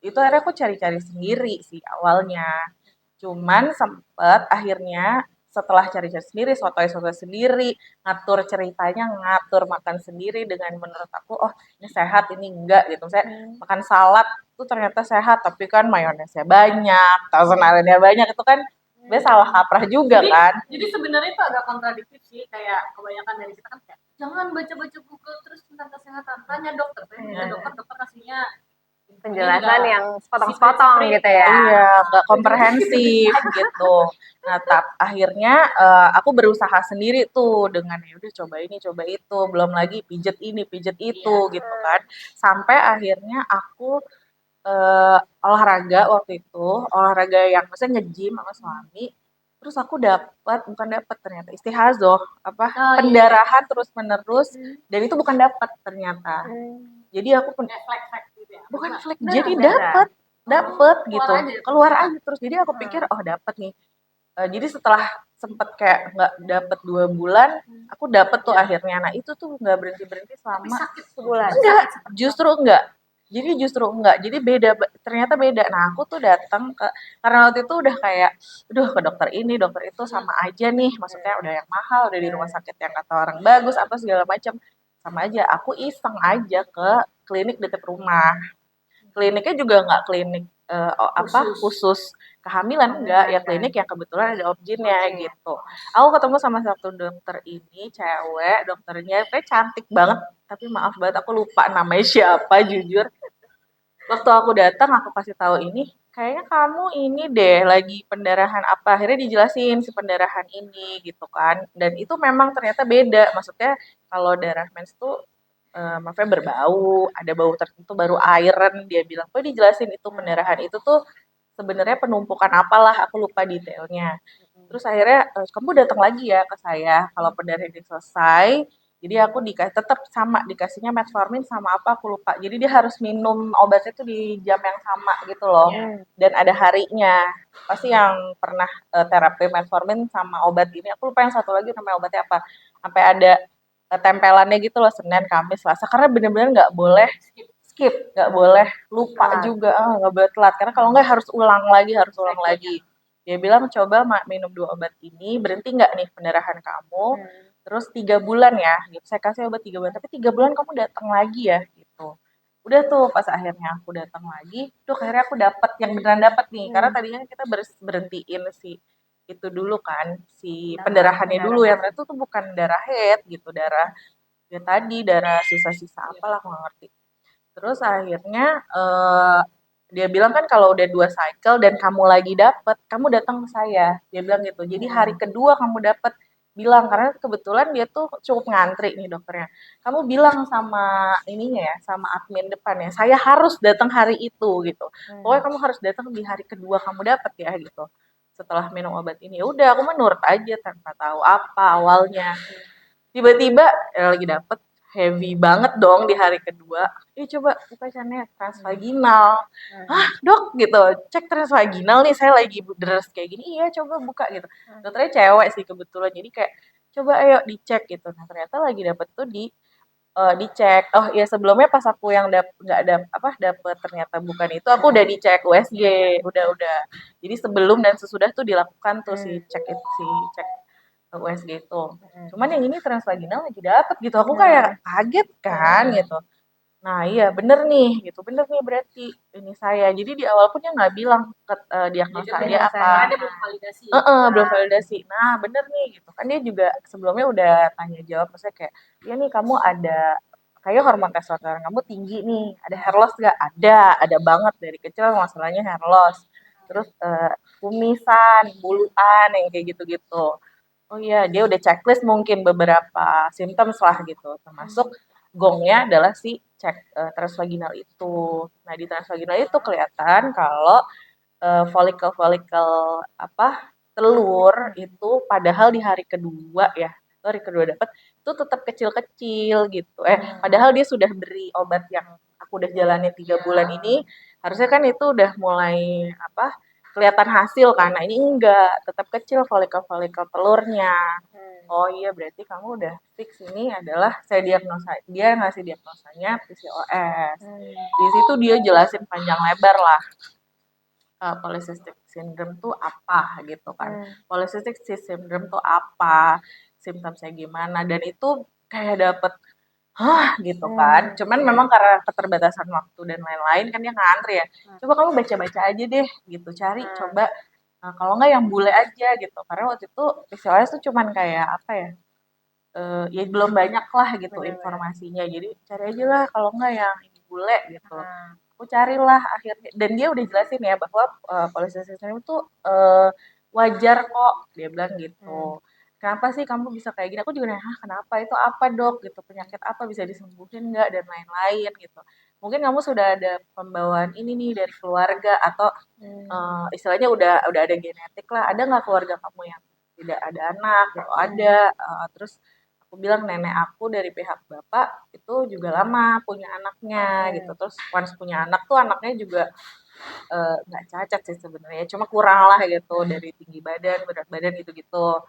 Itu akhirnya aku cari-cari sendiri sih awalnya. Cuman sempet akhirnya setelah cari-cari sendiri, sotoy-sotoy sendiri, ngatur ceritanya, ngatur makan sendiri dengan menurut aku, oh ini sehat, ini enggak gitu. Saya makan salad tuh ternyata sehat, tapi kan mayonesnya banyak, thousand island-nya banyak, itu kan sebenarnya salah kaprah juga Jadi, kan. jadi sebenarnya itu agak kontradiktif sih, kayak kebanyakan dari kita kan kayak jangan baca-baca Google terus tentang kesehatan, tanya dokter, dokter kasihnya Penjelasan yang secret sepotong gitu ya. Iya, nggak komprehensif gitu. Nah, akhirnya aku berusaha sendiri tuh dengan ya udah coba ini, coba itu, belum lagi pijet ini, pijet itu gitu kan. Sampai akhirnya aku olahraga waktu itu, olahraga yang maksudnya nge-gym sama suami. Terus aku dapat, bukan dapat ternyata istihazoh, apa pendarahan terus menerus dan itu bukan dapat ternyata. Jadi aku flek gitu ya. bukan flek, Darah, jadi darah. dapet gitu, Keluar aja. keluar aja terus. Jadi aku pikir oh dapet nih. Jadi setelah sempet kayak nggak dapet 2 bulan, aku dapet tuh akhirnya. Nah itu tuh nggak berhenti berhenti Tapi selama sakit Sebulan. enggak, justru enggak. Jadi justru enggak. Jadi beda, ternyata beda. Nah aku tuh datang ke karena waktu itu udah kayak, aduh ke dokter ini, dokter itu sama aja nih. Maksudnya udah yang mahal, udah di rumah sakit yang kata orang bagus, apa segala macam sama aja. Aku iseng aja ke klinik deket rumah. Kliniknya juga nggak klinik apa khusus kehamilan enggak ya, klinik yang kebetulan ada objinnya gitu. Aku ketemu sama satu dokter ini cewek, dokternya kayak cantik banget tapi maaf banget aku lupa namanya siapa jujur. Waktu aku datang aku kasih tahu ini, kayaknya kamu ini deh lagi pendarahan apa, akhirnya dijelasin si pendarahan ini gitu kan. Dan itu memang ternyata beda, maksudnya kalau darah mens tuh maksudnya berbau, ada bau tertentu baru iron, dia bilang. Kok dijelasin itu pendarahan itu tuh sebenarnya penumpukan apalah, aku lupa detailnya. Terus akhirnya kamu datang lagi ya ke saya kalau pendarahan ini selesai. Jadi aku tetap sama dikasihnya metformin sama apa aku lupa. Jadi dia harus minum obatnya tuh di jam yang sama gitu loh. Dan ada harinya. Pasti yang pernah terapi metformin sama obat ini, aku lupa yang satu lagi namanya obatnya apa. Sampai ada tempelannya gitu loh Senin, Kamis, Selasa. Karena bener-bener nggak boleh skip, nggak boleh lupa juga, nggak boleh telat. Karena kalau nggak harus ulang lagi, harus ulang lagi. Dia bilang coba minum 2 obat ini, berhenti nggak nih pendarahan kamu, terus 3 bulan ya, gitu. Saya kasih obat 3 bulan, tapi 3 bulan kamu datang lagi ya, gitu. Udah tuh pas akhirnya aku datang lagi, tuh akhirnya aku dapat yang beneran dapat nih, karena tadinya kita berhentiin si itu dulu kan, si pendarahannya dulu yang ternyata tuh bukan darah head gitu, darah ya tadi darah sisa-sisa apalah aku nggak ngerti. Terus akhirnya dia bilang kan kalau udah 2 cycle dan kamu lagi dapet, kamu datang ke saya. Dia bilang gitu. Jadi hari kedua kamu dapet, bilang karena kebetulan dia tuh cukup ngantri nih dokternya. Kamu bilang sama ininya ya, sama admin depan ya, saya harus datang hari itu gitu. Pokoknya kamu harus datang di hari kedua kamu dapet ya gitu. Setelah minum obat ini, ya udah aku menurut aja tanpa tahu apa awalnya. Tiba-tiba lagi dapet heavy banget dong di hari kedua. Coba buka channelnya transvaginal. Hah dok gitu, cek transvaginal nih saya lagi deres kayak gini. Iya coba buka gitu. Dokternya cewek sih kebetulan, jadi kayak coba ayo dicek gitu. Nah ternyata lagi dapet tuh di dicek. Oh ya sebelumnya pas aku yang nggak dapet ternyata bukan itu, aku udah dicek USG, udah. Jadi sebelum dan sesudah tuh dilakukan tuh si cek USG itu. Cuman yang ini transvaginal lagi dapet gitu. Aku kayak kaget kan gitu. Nah iya bener nih berarti ini saya. Jadi di awal pun dia nggak bilang diagnosa dia apa. Karena dia belum validasi. Belum validasi. Nah bener nih gitu kan dia juga sebelumnya udah tanya jawab, maksudnya kayak, ya nih kamu ada kayak hormon testosteron kamu tinggi nih, ada hair loss gak? Ada banget dari kecil masalahnya hair loss. Terus kumisan, buluan yang kayak gitu-gitu. Oh iya, dia udah checklist mungkin beberapa symptoms lah gitu, termasuk gongnya adalah si cek transvaginal itu. Nah di transvaginal itu kelihatan kalau folikel-folikel telur itu padahal di hari kedua ya, hari kedua dapat itu tetap kecil-kecil gitu. Padahal dia sudah beri obat yang aku udah jalani 3 bulan ini, harusnya kan itu udah mulai kelihatan hasil kan. Nah ini enggak, tetap kecil folikel-folikel telurnya. Oh iya berarti kamu udah fix ini adalah dia ngasih diagnosanya PCOS. Di situ dia jelasin panjang lebar lah polycystic syndrome tuh apa gitu kan. Polycystic syndrome tuh apa, simptomnya gimana, dan itu kayak dapet gitu kan. Cuman memang karena keterbatasan waktu dan lain-lain kan dia ngantri ya. Coba kamu baca-baca aja deh gitu, cari coba kalau nggak yang bule aja gitu. Karena waktu itu PCOS tuh cuman kayak apa ya? Ya belum banyak lah gitu informasinya. Jadi cari aja lah kalau nggak yang ini bule gitu. Aku carilah akhirnya dan dia udah jelasin ya bahwa polycystic syndrome itu wajar kok, dia bilang gitu. Kenapa sih kamu bisa kayak gini? Aku juga nanya, kenapa? Itu apa dok? Gitu, penyakit apa bisa disembuhin nggak dan lain-lain gitu. Mungkin kamu sudah ada pembawaan ini nih dari keluarga atau istilahnya udah ada genetik lah. Ada nggak keluarga kamu yang tidak ada anak? Gitu? Ada. Terus aku bilang nenek aku dari pihak bapak itu juga lama punya anaknya gitu. Terus once punya anak tuh anaknya juga nggak cacat sih sebenarnya, cuma kurang lah gitu dari tinggi badan, berat badan gitu-gitu.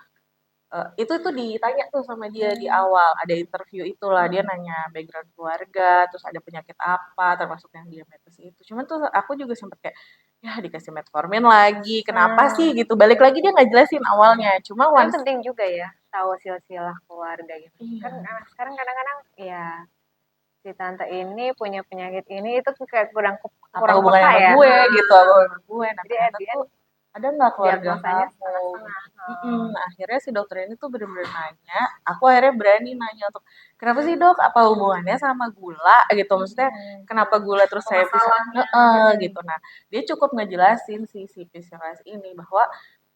Itu tuh ditanya tuh sama dia di awal, ada interview itulah, dia nanya background keluarga, terus ada penyakit apa, termasuk yang diabetes itu. Cuman tuh aku juga sempet kayak, ya dikasih metformin lagi, kenapa sih gitu. Balik lagi dia nggak jelasin awalnya, cuma Kan once penting juga ya tahu silsilah keluarga gitu. Kan iya, sekarang kadang-kadang ya si tante ini punya penyakit ini itu tuh kayak kurang apa kurang hubungannya peka sama ya. gue gitu, apa hubungannya sama gue. Nah Jadi at ternyata the tuh end ada nggak keluarga diagnosanya kamu? setengah-setengah. Nah, akhirnya si dokter ini tuh bener-bener nanya, aku akhirnya berani nanya untuk, kenapa sih dok, apa hubungannya sama gula gitu, maksudnya kenapa gula terus Apa saya bisa, masalahnya? gitu. Nah, dia cukup ngejelasin si PCOS ini bahwa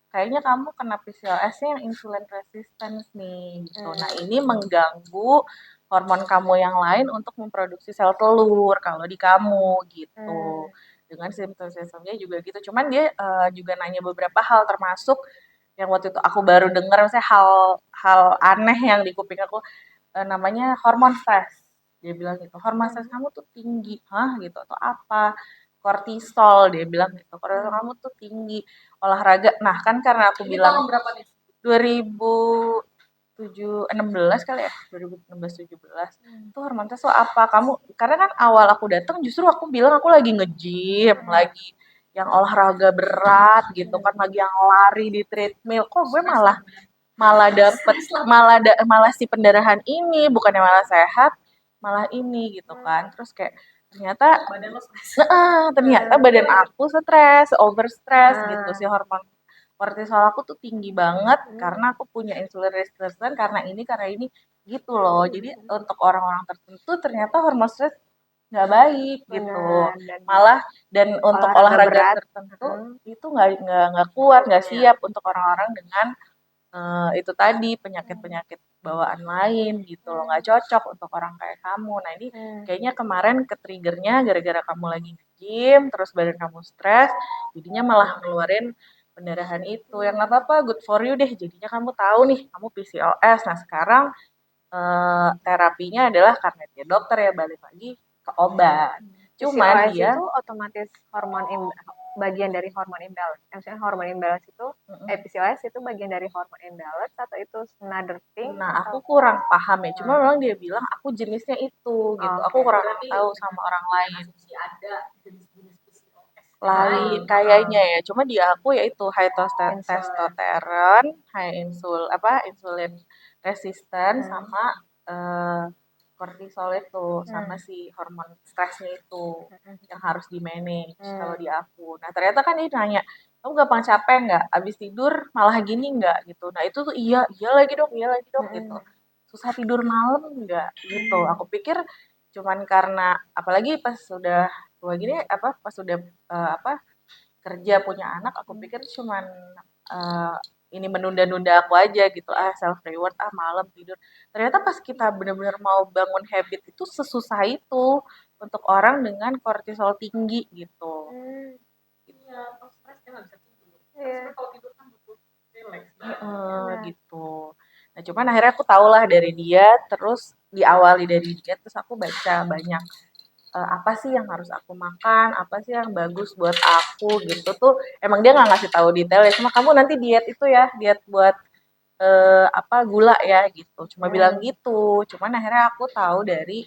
kayaknya kamu kena PCOS-nya yang insulin resistance nih gitu. Nah, ini mengganggu hormon kamu yang lain untuk memproduksi sel telur kalau di kamu gitu. Dengan simptom-simptomnya juga gitu. Cuman dia juga nanya beberapa hal termasuk yang waktu itu aku baru dengar misalnya hal aneh yang di kuping aku namanya hormon stres. Dia bilang gitu, hormon stres kamu tuh tinggi, hah gitu atau apa? Kortisol dia bilang gitu, kortisol kamu tuh tinggi olahraga. Nah kan karena aku Ini bilang tahun berapa nih? 2016 kali ya, 2016-17 itu hormon stres tuh apa? Kamu karena kan awal aku datang justru aku bilang aku lagi nge-gym, lagi yang olahraga berat gitu kan, lagi yang lari di treadmill. Kok gue malah malah dapet malah si pendarahan ini bukannya malah sehat, malah ini gitu kan. Terus kayak ternyata Badan lo stres. ternyata badan aku stres, over stress gitu. Si hormon kortisol aku tuh tinggi banget karena aku punya insulin resistance karena ini gitu loh. Jadi untuk orang-orang tertentu ternyata hormon stres nggak baik gitu. Benar, dan Malah dan untuk olahraga olahraga berat. tertentu itu nggak kuat, nggak Iya. siap untuk orang-orang dengan itu tadi penyakit-penyakit bawaan lain gitu loh, nggak cocok untuk orang kayak kamu. Nah ini kayaknya kemarin ke-trigger-nya gara-gara kamu lagi nge-gym, terus badan kamu stres, jadinya malah ngeluarin pendarahan itu. Yang nggak apa-apa, good for you deh. Jadinya kamu tahu nih, kamu PCOS. Nah sekarang terapinya adalah karena dia dokter ya balik lagi ke obat. Cuma PCOS dia itu otomatis hormon bagian dari hormon imbalance. Maksudnya hormon imbalance itu PCOS itu bagian dari hormon imbalance atau itu another thing Nah, aku atau kurang paham ya. Cuma memang dia bilang aku jenisnya itu gitu. Aku Oke. kurang Berarti tahu sama orang lain. asumsi ada jenis-jenis PCOS Lain kayaknya ya. Cuma di aku yaitu high Insulin. testosteron, high insulin resistant sama eh, kortisol itu sama si hormon stresnya itu yang harus di manage kalau di aku. Nah ternyata kan dia nanya, kamu gampang capek nggak? Abis tidur malah gini nggak gitu. Nah itu tuh iya iya lagi dong gitu. Susah tidur malam nggak gitu. Aku pikir cuman karena apalagi pas sudah tua gini apa pas sudah apa kerja punya anak aku pikir cuman eh, ini menunda-nunda aku aja gitu self reward malam tidur ternyata pas kita benar-benar mau bangun habit itu sesusah itu untuk orang dengan kortisol tinggi gitu. Iya, kalau stres dia nggak bisa tidur. Iya. Terus kalau tidur kan butuh relax. Gitu. Nah cuman akhirnya aku tahu lah dari dia terus diawali dari dia terus aku baca banyak apa sih yang harus aku makan, apa sih yang bagus buat aku gitu tuh emang dia nggak ngasih tahu detail ya cuma kamu nanti diet itu ya diet buat apa gula ya gitu cuma bilang gitu cuman akhirnya aku tahu dari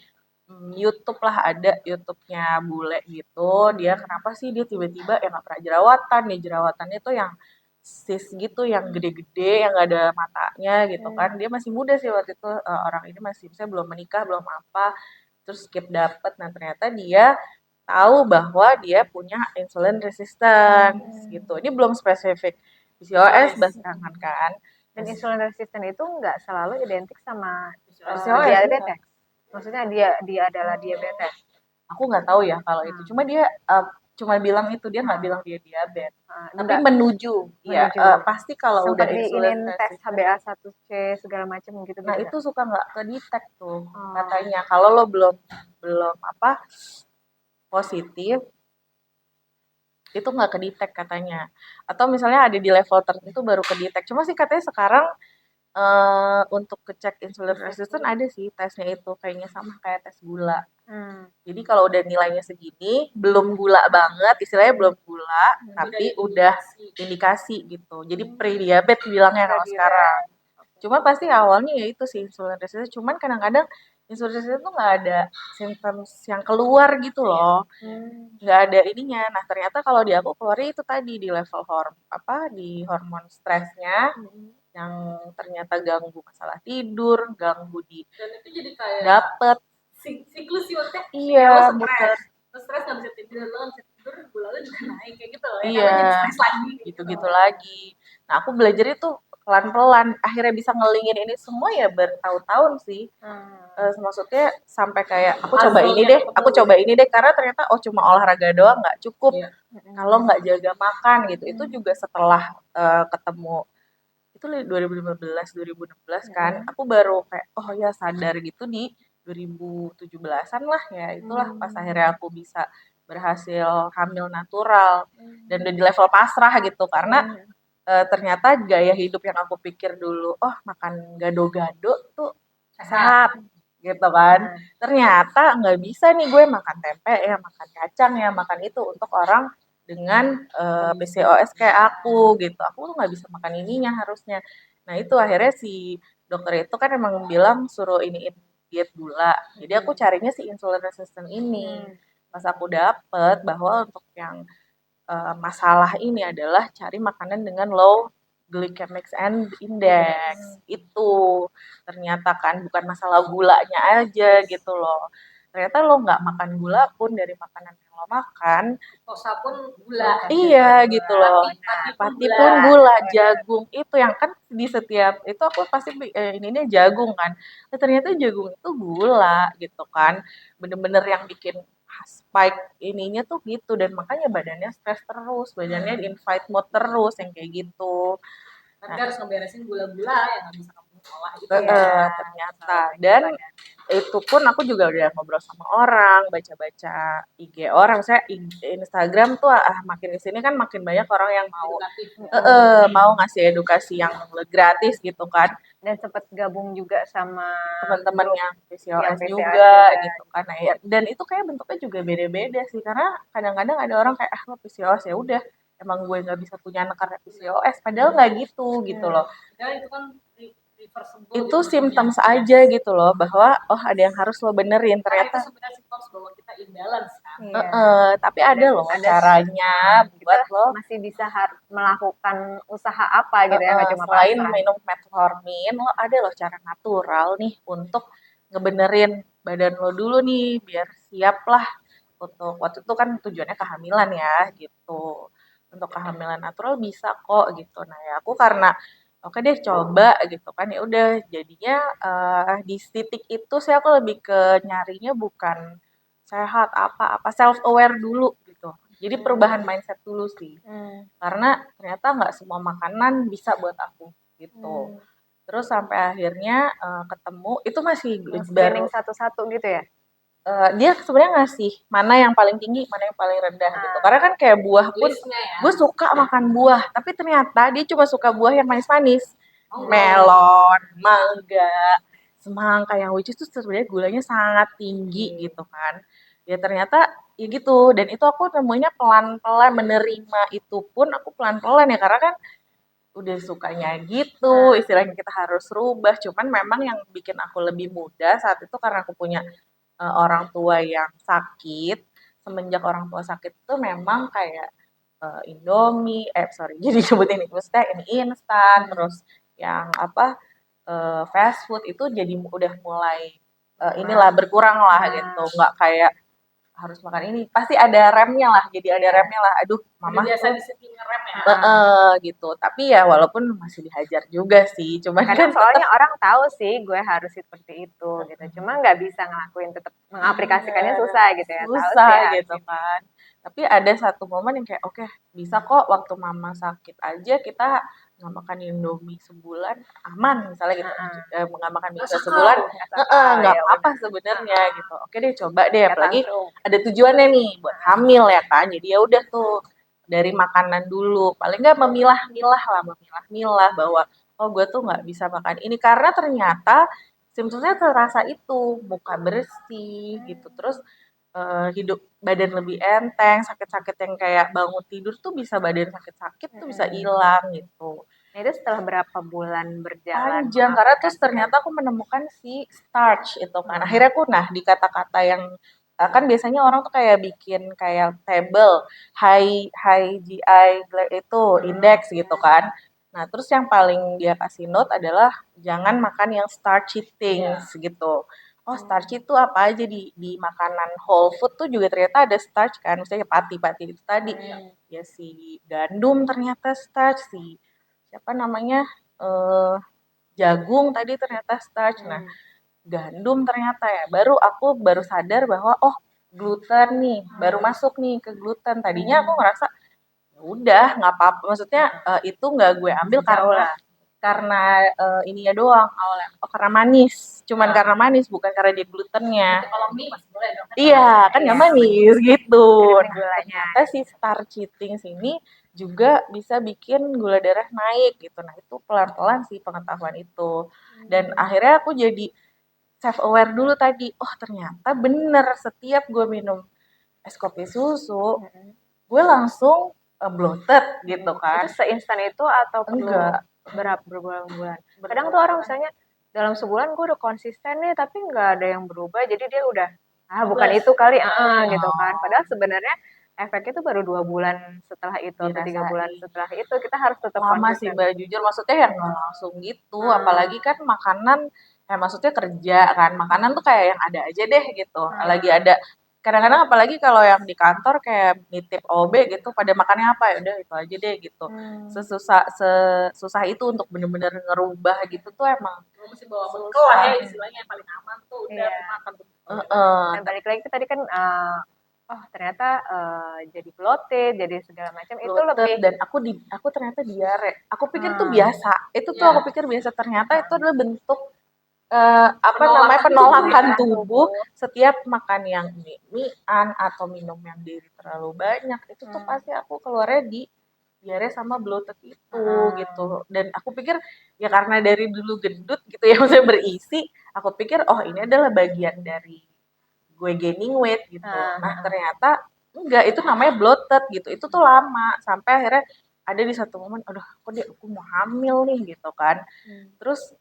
YouTube lah ada YouTube-nya bule gitu dia kenapa sih dia tiba-tiba ya nggak pernah jerawatan nih jerawatannya tuh yang sis gitu yang gede-gede yang nggak ada matanya gitu kan dia masih muda sih waktu itu orang ini masih saya belum menikah belum apa terus skip dapet nah ternyata dia tahu bahwa dia punya insulin resistance gitu ini belum spesifik PCOS belakangan kan Dan insulin resisten itu nggak selalu identik sama PCOS diabetes. Maksudnya dia adalah diabetes. aku nggak tahu ya kalau itu cuma dia cuma bilang itu dia nggak bilang dia diabetes tapi Enggak menuju ya menuju. pasti kalau Sempat udah insulin diinin tes resistant HbA1c segala macam gitu nah gitu itu nggak? suka nggak ke detect tuh katanya kalau lo belum belum apa positif itu nggak kedetek katanya atau misalnya ada di level tertentu baru kedetek cuma sih katanya sekarang untuk ngecek insulin resistant ada sih tesnya itu kayaknya sama kayak tes gula jadi kalau udah nilainya segini belum gula banget istilahnya belum gula tapi udah indikasi gitu jadi pre-diabetes bilangnya kalau sekarang cuma pasti awalnya ya itu sih insulin resistant cuman kadang-kadang insulin resistant tuh nggak ada symptoms yang keluar gitu loh nggak ada ininya nah ternyata kalau di aku keluarnya itu tadi di level di hormon stresnya yang ternyata ganggu masalah tidur ganggu di Dan itu jadi kayak dapet siklus sih maksudnya. iya Ya, lo muter stres, lo stres nggak bisa tidur, lo nggak bisa tidur, gula lo juga naik kayak gitu loh. Ya, iya kan lo jadi stres lagi. gitu-gitu lagi nah aku belajar itu pelan-pelan akhirnya bisa ngelingin ini semua ya bertahun-tahun sih maksudnya sampai kayak aku coba ini deh karena ternyata oh cuma olahraga doang nggak cukup kalau nggak jaga makan gitu itu juga setelah ketemu itu 2015 2016 kan aku baru kayak oh ya sadar gitu di 2017-an lah ya itulah pas akhirnya aku bisa berhasil hamil natural dan udah di level pasrah gitu karena ternyata gaya hidup yang aku pikir dulu oh makan gado-gado tuh sehat gitu kan ternyata nggak bisa nih gue makan tempe ya makan kacang ya makan itu untuk orang dengan PCOS kayak aku gitu aku tuh nggak bisa makan ininya harusnya nah itu akhirnya si dokter itu kan emang bilang suruh iniin diet gula jadi aku carinya si insulin resistant ini pas aku dapet bahwa untuk yang masalah ini adalah cari makanan dengan low glycemic index itu ternyata kan bukan masalah gulanya aja gitu loh ternyata lo nggak makan gula pun dari makanan yang lo makan Kosa pun gula. iya gitu loh Pati pun gula jagung itu yang kan di setiap itu aku pasti ininya jagung kan nah, ternyata jagung itu gula gitu kan bener-bener yang bikin spike ininya tuh gitu dan makanya badannya stres terus badannya in fight mode terus yang kayak gitu Tapi harus ngeberesin gula-gula yang nggak bisa kamu olah gitu ternyata dan itu pun aku juga udah ngobrol sama orang, baca-baca IG orang. Saya Instagram tuh makin di sini kan makin banyak orang yang mau Edukatif ya. mau ngasih edukasi yang gratis gitu kan. Dan sempat gabung juga sama Teman-teman grup yang yang PCOS PCOS juga juga. gitu kan. Nah, ya, dan itu kayak bentuknya juga beda-beda sih karena kadang-kadang ada orang kayak lo PCOS ya udah emang gue nggak bisa punya anak karena PCOS padahal nggak gitu loh. Padahal itu kan reversible Itu gitu symptoms maksudnya. aja gitu loh bahwa oh ada yang harus lo benerin Karena itu ternyata. sebenarnya simptoms bahwa kita imbalance kan. Iya. Tapi ada loh Ada caranya kita buat lo masih bisa melakukan usaha apa gitu ya, nggak cuma selain pasrah. minum metformin, lo ada loh cara natural nih untuk ngebenerin badan lo dulu nih biar siap lah untuk waktu itu kan tujuannya kehamilan ya gitu. Untuk kehamilan natural bisa kok gitu. Nah ya aku karena oke deh coba gitu kan ya udah jadinya di titik itu sih aku lebih ke nyarinya bukan sehat apa-apa self aware dulu gitu. Jadi perubahan mindset dulu sih. Hmm. Karena ternyata nggak semua makanan bisa buat aku gitu. Terus sampai akhirnya ketemu itu masih baru Screening satu-satu gitu ya. dia sebenarnya ngasih mana yang paling tinggi, mana yang paling rendah gitu. Karena kan kayak buah pun Listnya ya. gue suka makan buah, tapi ternyata dia cuma suka buah yang manis-manis. Oh. Melon, mangga, semangka yang which is tuh sebenarnya gulanya sangat tinggi gitu kan. Ya ternyata ya gitu dan itu aku nemunya pelan-pelan menerima itu pun aku pelan-pelan ya karena kan udah sukanya gitu istilahnya kita harus rubah cuman memang yang bikin aku lebih mudah saat itu karena aku punya orang tua yang sakit semenjak orang tua sakit itu memang kayak Indomie sorry jadi sebutin ini maksudnya ini instan terus yang apa fast food itu jadi udah mulai inilah berkurang lah gitu nggak kayak harus makan ini pasti ada remnya lah jadi ada remnya lah aduh Udah mama biasa tuh disiplin ngerem ya. gitu tapi ya walaupun masih dihajar juga sih cuman Kadang kan soalnya orang tahu sih gue harus seperti itu gitu, cuma nggak bisa ngelakuin, tetap mengaplikasikannya susah gitu ya. Tahu susah sih harus gitu kan tapi ada satu momen yang kayak oke bisa kok waktu mama sakit aja kita nggak makan Indomie sebulan aman misalnya gitu nggak makan mie Nggak sebulan nggak ya apa-apa udah. sebenarnya gitu oke deh coba deh Ya apalagi langsung. ada tujuannya nih buat hamil ya kan jadi ya udah tuh dari makanan dulu paling nggak memilah-milah bahwa oh gue tuh nggak bisa makan ini karena ternyata simptomnya terasa itu muka bersih gitu terus hidup badan lebih enteng sakit-sakit yang kayak bangun tidur tuh bisa badan sakit-sakit tuh bisa hilang gitu Nah, itu setelah berapa bulan berjalan panjang karena terus mengaplikasikan? ternyata aku menemukan si starch itu kan akhirnya aku nah di kata-kata yang kan biasanya orang tuh kayak bikin kayak table high GI itu indeks gitu kan nah terus yang paling dia kasih note adalah jangan makan yang starchy things gitu oh starchy itu apa aja di makanan whole food tuh juga ternyata ada starch kan misalnya pati-pati itu tadi ya si gandum ternyata starch si siapa namanya eh jagung tadi ternyata starch. Nah, gandum ternyata ya. Baru sadar bahwa oh gluten nih baru masuk nih ke gluten. Tadinya aku ngerasa ya udah nggak apa-apa. Maksudnya itu nggak gue ambil karena ininya doang awalnya. Oh karena manis. Cuman karena manis bukan karena dia glutennya. Kalau mie masih boleh dong. Iya, kan nggak manis gitu. Kirimin Nah, gulanya. ternyata si starch eating ini juga bisa bikin gula darah naik gitu. Nah, itu pelan-pelan sih pengetahuan itu. Dan akhirnya aku jadi self aware dulu tadi. Oh, ternyata bener setiap gue minum es kopi susu, gue langsung bloated gitu kan. Itu seinstan itu atau perlu Enggak, berbulan-bulan? Kadang tuh orang misalnya dalam sebulan gue udah konsisten nih tapi nggak ada yang berubah, jadi dia udah bukan itu kali gitu kan. Padahal sebenarnya efeknya tuh baru 2 bulan setelah itu atau 3 bulan dirasain. setelah itu kita harus tetap Lama sih konsisten. Mbak, jujur maksudnya ya nggak langsung gitu, apalagi kan makanan, ya maksudnya kerja kan, makanan tuh kayak yang ada aja deh gitu, lagi ada, kadang-kadang apalagi kalau yang di kantor kayak nitip OB gitu, pada makannya apa ya udah itu aja deh gitu, sesusah itu untuk bener-bener ngerubah gitu tuh emang Lu mesti bawa bekal lah susah. ya istilahnya yang paling aman tuh udah Iya. makan tuh. Dan balik lagi ke tadi kan oh ternyata jadi bloated, jadi segala macam itu Bloated lebih dan aku ternyata diare. Aku pikir tuh biasa. Itu tuh aku pikir biasa ternyata itu adalah bentuk apa namanya, penolakan tubuh tubuh. setiap makan yang mie-an atau minum yang dairy terlalu banyak, itu tuh pasti aku keluarnya di diare sama bloated itu gitu. Dan aku pikir ya karena dari dulu gendut gitu ya, maksudnya berisi, aku pikir oh ini adalah bagian dari gue gaining weight gitu. Nah ternyata enggak, itu namanya bloated gitu. Itu tuh lama sampai akhirnya ada di satu momen, aduh kok dia aku mau hamil nih gitu kan. Terus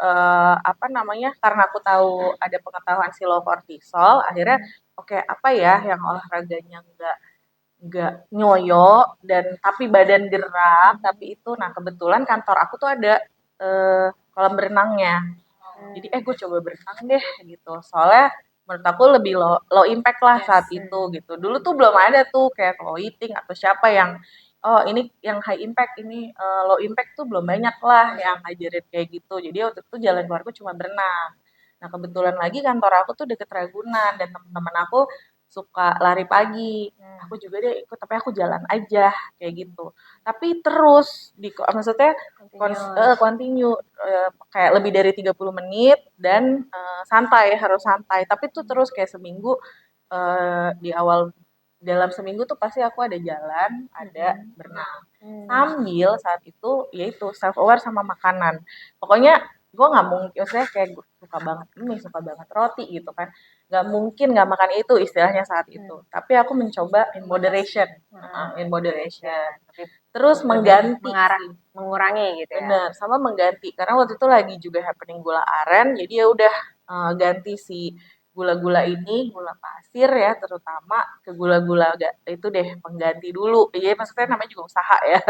apa namanya? Karena aku tahu ada pengetahuan si low cortisol, akhirnya oke apa ya yang olahraganya enggak nyoyo dan tapi badan gerak, tapi itu nah kebetulan kantor aku tuh ada kolam berenangnya. Jadi gue coba berenang deh gitu. Soalnya menurut aku lebih low impact lah saat itu gitu. Dulu tuh belum ada tuh kayak Chloe Ting atau siapa yang oh ini yang high impact, ini low impact tuh belum banyak lah yang ngajarin kayak gitu. Jadi waktu itu jalan keluarku cuma berenang. Nah kebetulan lagi kantor aku tuh deket Ragunan dan teman-teman aku suka lari pagi. Aku juga deh ikut, tapi aku jalan aja kayak gitu. Tapi terus maksudnya continue kayak lebih dari 30 menit dan santai, harus santai. Tapi tuh terus kayak seminggu di awal dalam seminggu tuh pasti aku ada jalan, ada berenang. Sambil saat itu yaitu self aware sama makanan. Pokoknya gue nggak mungkin, maksudnya kayak gue suka banget ini, suka banget roti gitu kan. Nggak mungkin nggak makan itu istilahnya saat itu. Tapi aku mencoba in moderation, in moderation. Terus mengganti sih. Mengurangi gitu ya. Bener, sama mengganti. Karena waktu itu lagi juga happening gula aren, jadi ya udah ganti si gula-gula ini, gula pasir ya terutama ke gula-gula itu deh pengganti dulu. Iya maksudnya namanya juga usaha ya,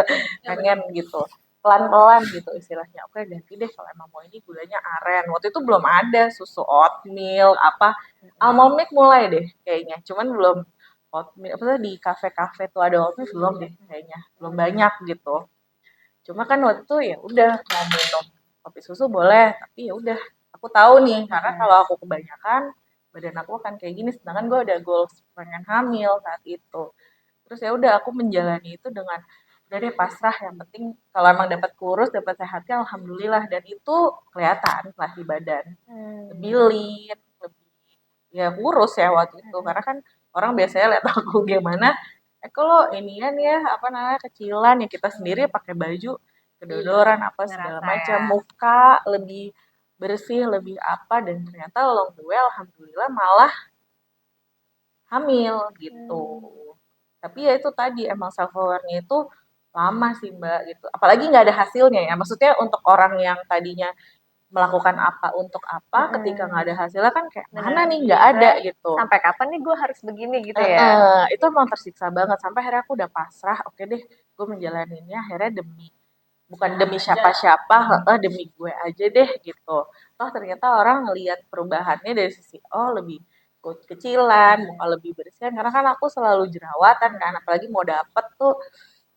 pengen gitu. Pelan-pelan gitu istilahnya. Oke ganti deh kalau emang mau ini gulanya aren. Waktu itu belum ada susu oatmeal, apa almond milk mulai deh kayaknya. Cuman belum oatmeal, apa di kafe-kafe tuh ada oatmeal belum deh kayaknya. Belum banyak gitu. Cuma kan waktu itu ya udah mau minum kopi susu boleh, tapi ya udah aku tahu nih karena kalau aku kebanyakan badan aku akan kayak gini, sedangkan gue udah goals pengen hamil saat itu. Terus ya udah aku menjalani itu dengan udah deh pasrah, yang penting kalau emang dapat kurus dapat sehatnya alhamdulillah, dan itu kelihatan lah di badan lebih lean, lebih ya kurus ya waktu itu karena kan orang biasanya lihat aku gimana kalau inian ya apa namanya kecilan ya, kita sendiri pakai baju kedodoran apa segala Ngerasa macam, ya. muka lebih bersih lebih apa, dan ternyata along the way alhamdulillah malah hamil gitu. Tapi ya itu tadi emang self awareness itu lama sih Mbak gitu. Apalagi nggak ada hasilnya ya. Maksudnya untuk orang yang tadinya melakukan apa untuk apa, ketika nggak ada hasilnya kan kayak mana Benar. nih nggak ada gitu. Sampai kapan nih gue harus begini gitu ya. Itu emang tersiksa banget sampai akhirnya aku udah pasrah. Oke deh, gue menjalaninya akhirnya demi bukan demi siapa-siapa, demi gue aja deh gitu. Toh ternyata orang ngelihat perubahannya dari sisi oh lebih kecilan, muka lebih bersihan karena kan aku selalu jerawatan kan, apalagi mau dapet tuh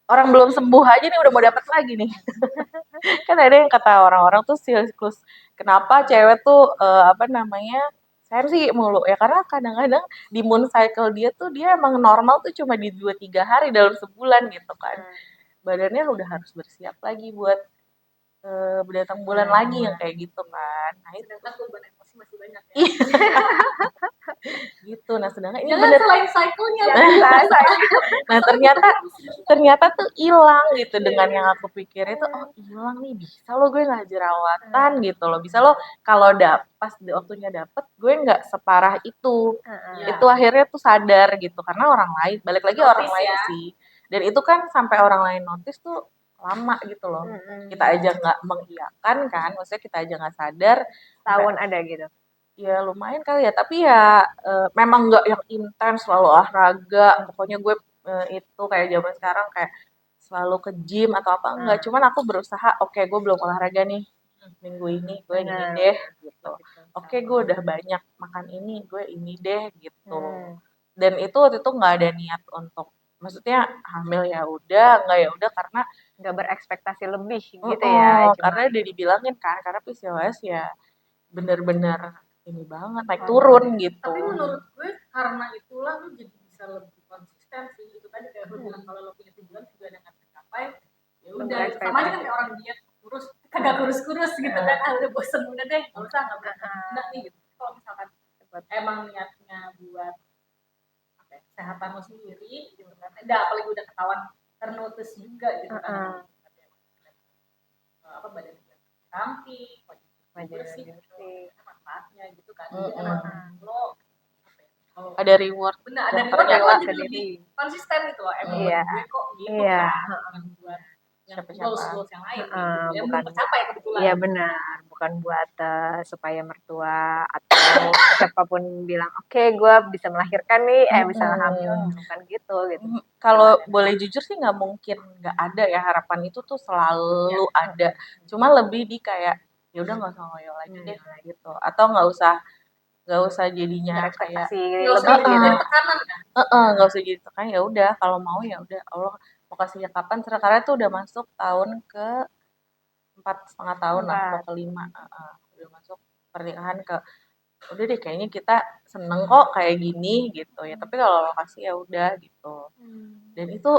orang belum sembuh aja nih udah mau dapet lagi nih. Kan ada yang kata orang-orang tuh siklus kenapa cewek tuh apa namanya sensi mulu ya, karena kadang-kadang di moon cycle dia tuh dia emang normal tuh cuma di 2-3 hari dalam sebulan gitu kan, badannya udah harus bersiap lagi buat berdatang bulan lagi yang kayak gitu kan. Nah itu Sedangkan beban emosi masih banyak ya. gitu. Nah sedangkan ini Jangan bener. selain cycle-nya. Nah ternyata tuh hilang gitu dengan yang aku pikir itu, oh hilang nih, bisa lo gue nggak jerawatan gitu loh, bisa lo kalau pas waktunya dapet gue nggak separah itu. Itu akhirnya tuh sadar gitu karena orang lain balik lagi Notice orang lain ya. sih, dan itu kan sampai orang lain notice tuh lama gitu loh. Kita aja nggak mengiyakan kan, maksudnya kita aja nggak sadar Tahun ada gitu. ya lumayan kali ya, tapi ya memang nggak yang intens selalu olahraga. Pokoknya gue itu kayak zaman sekarang kayak selalu ke gym atau apa enggak. Cuman aku berusaha, oke gue belum olahraga nih minggu ini, gue ini deh gitu. Oke gue udah banyak makan ini, gue ini deh gitu. Dan itu waktu itu nggak ada niat untuk, maksudnya hamil ya udah, nggak ya udah karena Nggak berekspektasi lebih gitu ya. karena udah dibilangin kan, karena PCOS ya bener-bener ini banget naik turun gitu. Tapi menurut gue karena itulah lu jadi bisa lebih konsisten sih, itu tadi kayak lu bilang kalau lo punya tujuan juga dengan tercapai ya udah, sama aja kan kayak orang diet kurus agak kurus-kurus gitu kan, udah bosen, udah deh nggak usah, nggak berguna nih gitu. Kalau misalkan emang niatnya buat apa ya, kesehatan lo sendiri gitu kan, apalagi udah ketahuan ternotis juga gitu kan, apa badan ramping, Wajah bersih, bersih. manfaatnya gitu kan. Jadi emang lo Ada reward benar, ada dokternya reward lah. kan, jadi lebih konsisten gitu loh, emang Iya. buat gue kok gitu Iya. kan, bukan buat yang Siapa-siapa. goals yang lain gitu, yang bukan belum tercapai kebetulan. Iya benar, bukan buat supaya mertua atau siapapun bilang oke gue bisa melahirkan nih, bisa hamil, bukan gitu gitu. Kalau boleh jujur sih nggak mungkin nggak ada ya, harapan itu tuh selalu ada. Cuma lebih di kayak ya udah nggak usah ngoyo lagi deh gitu, atau nggak usah jadinya kayak Berekspektasi Nggak usah lebih gitu. jadi tekanan kan. nggak usah jadi tekan, ya udah kalau mau ya udah Allah mau kasihnya kapan serah, karena itu udah masuk tahun ke 4,5 tahun lah, mau ke 5, udah masuk pernikahan ke udah deh kayaknya kita seneng kok kayak gini gitu ya, tapi kalau lokasi ya udah gitu. Dan itu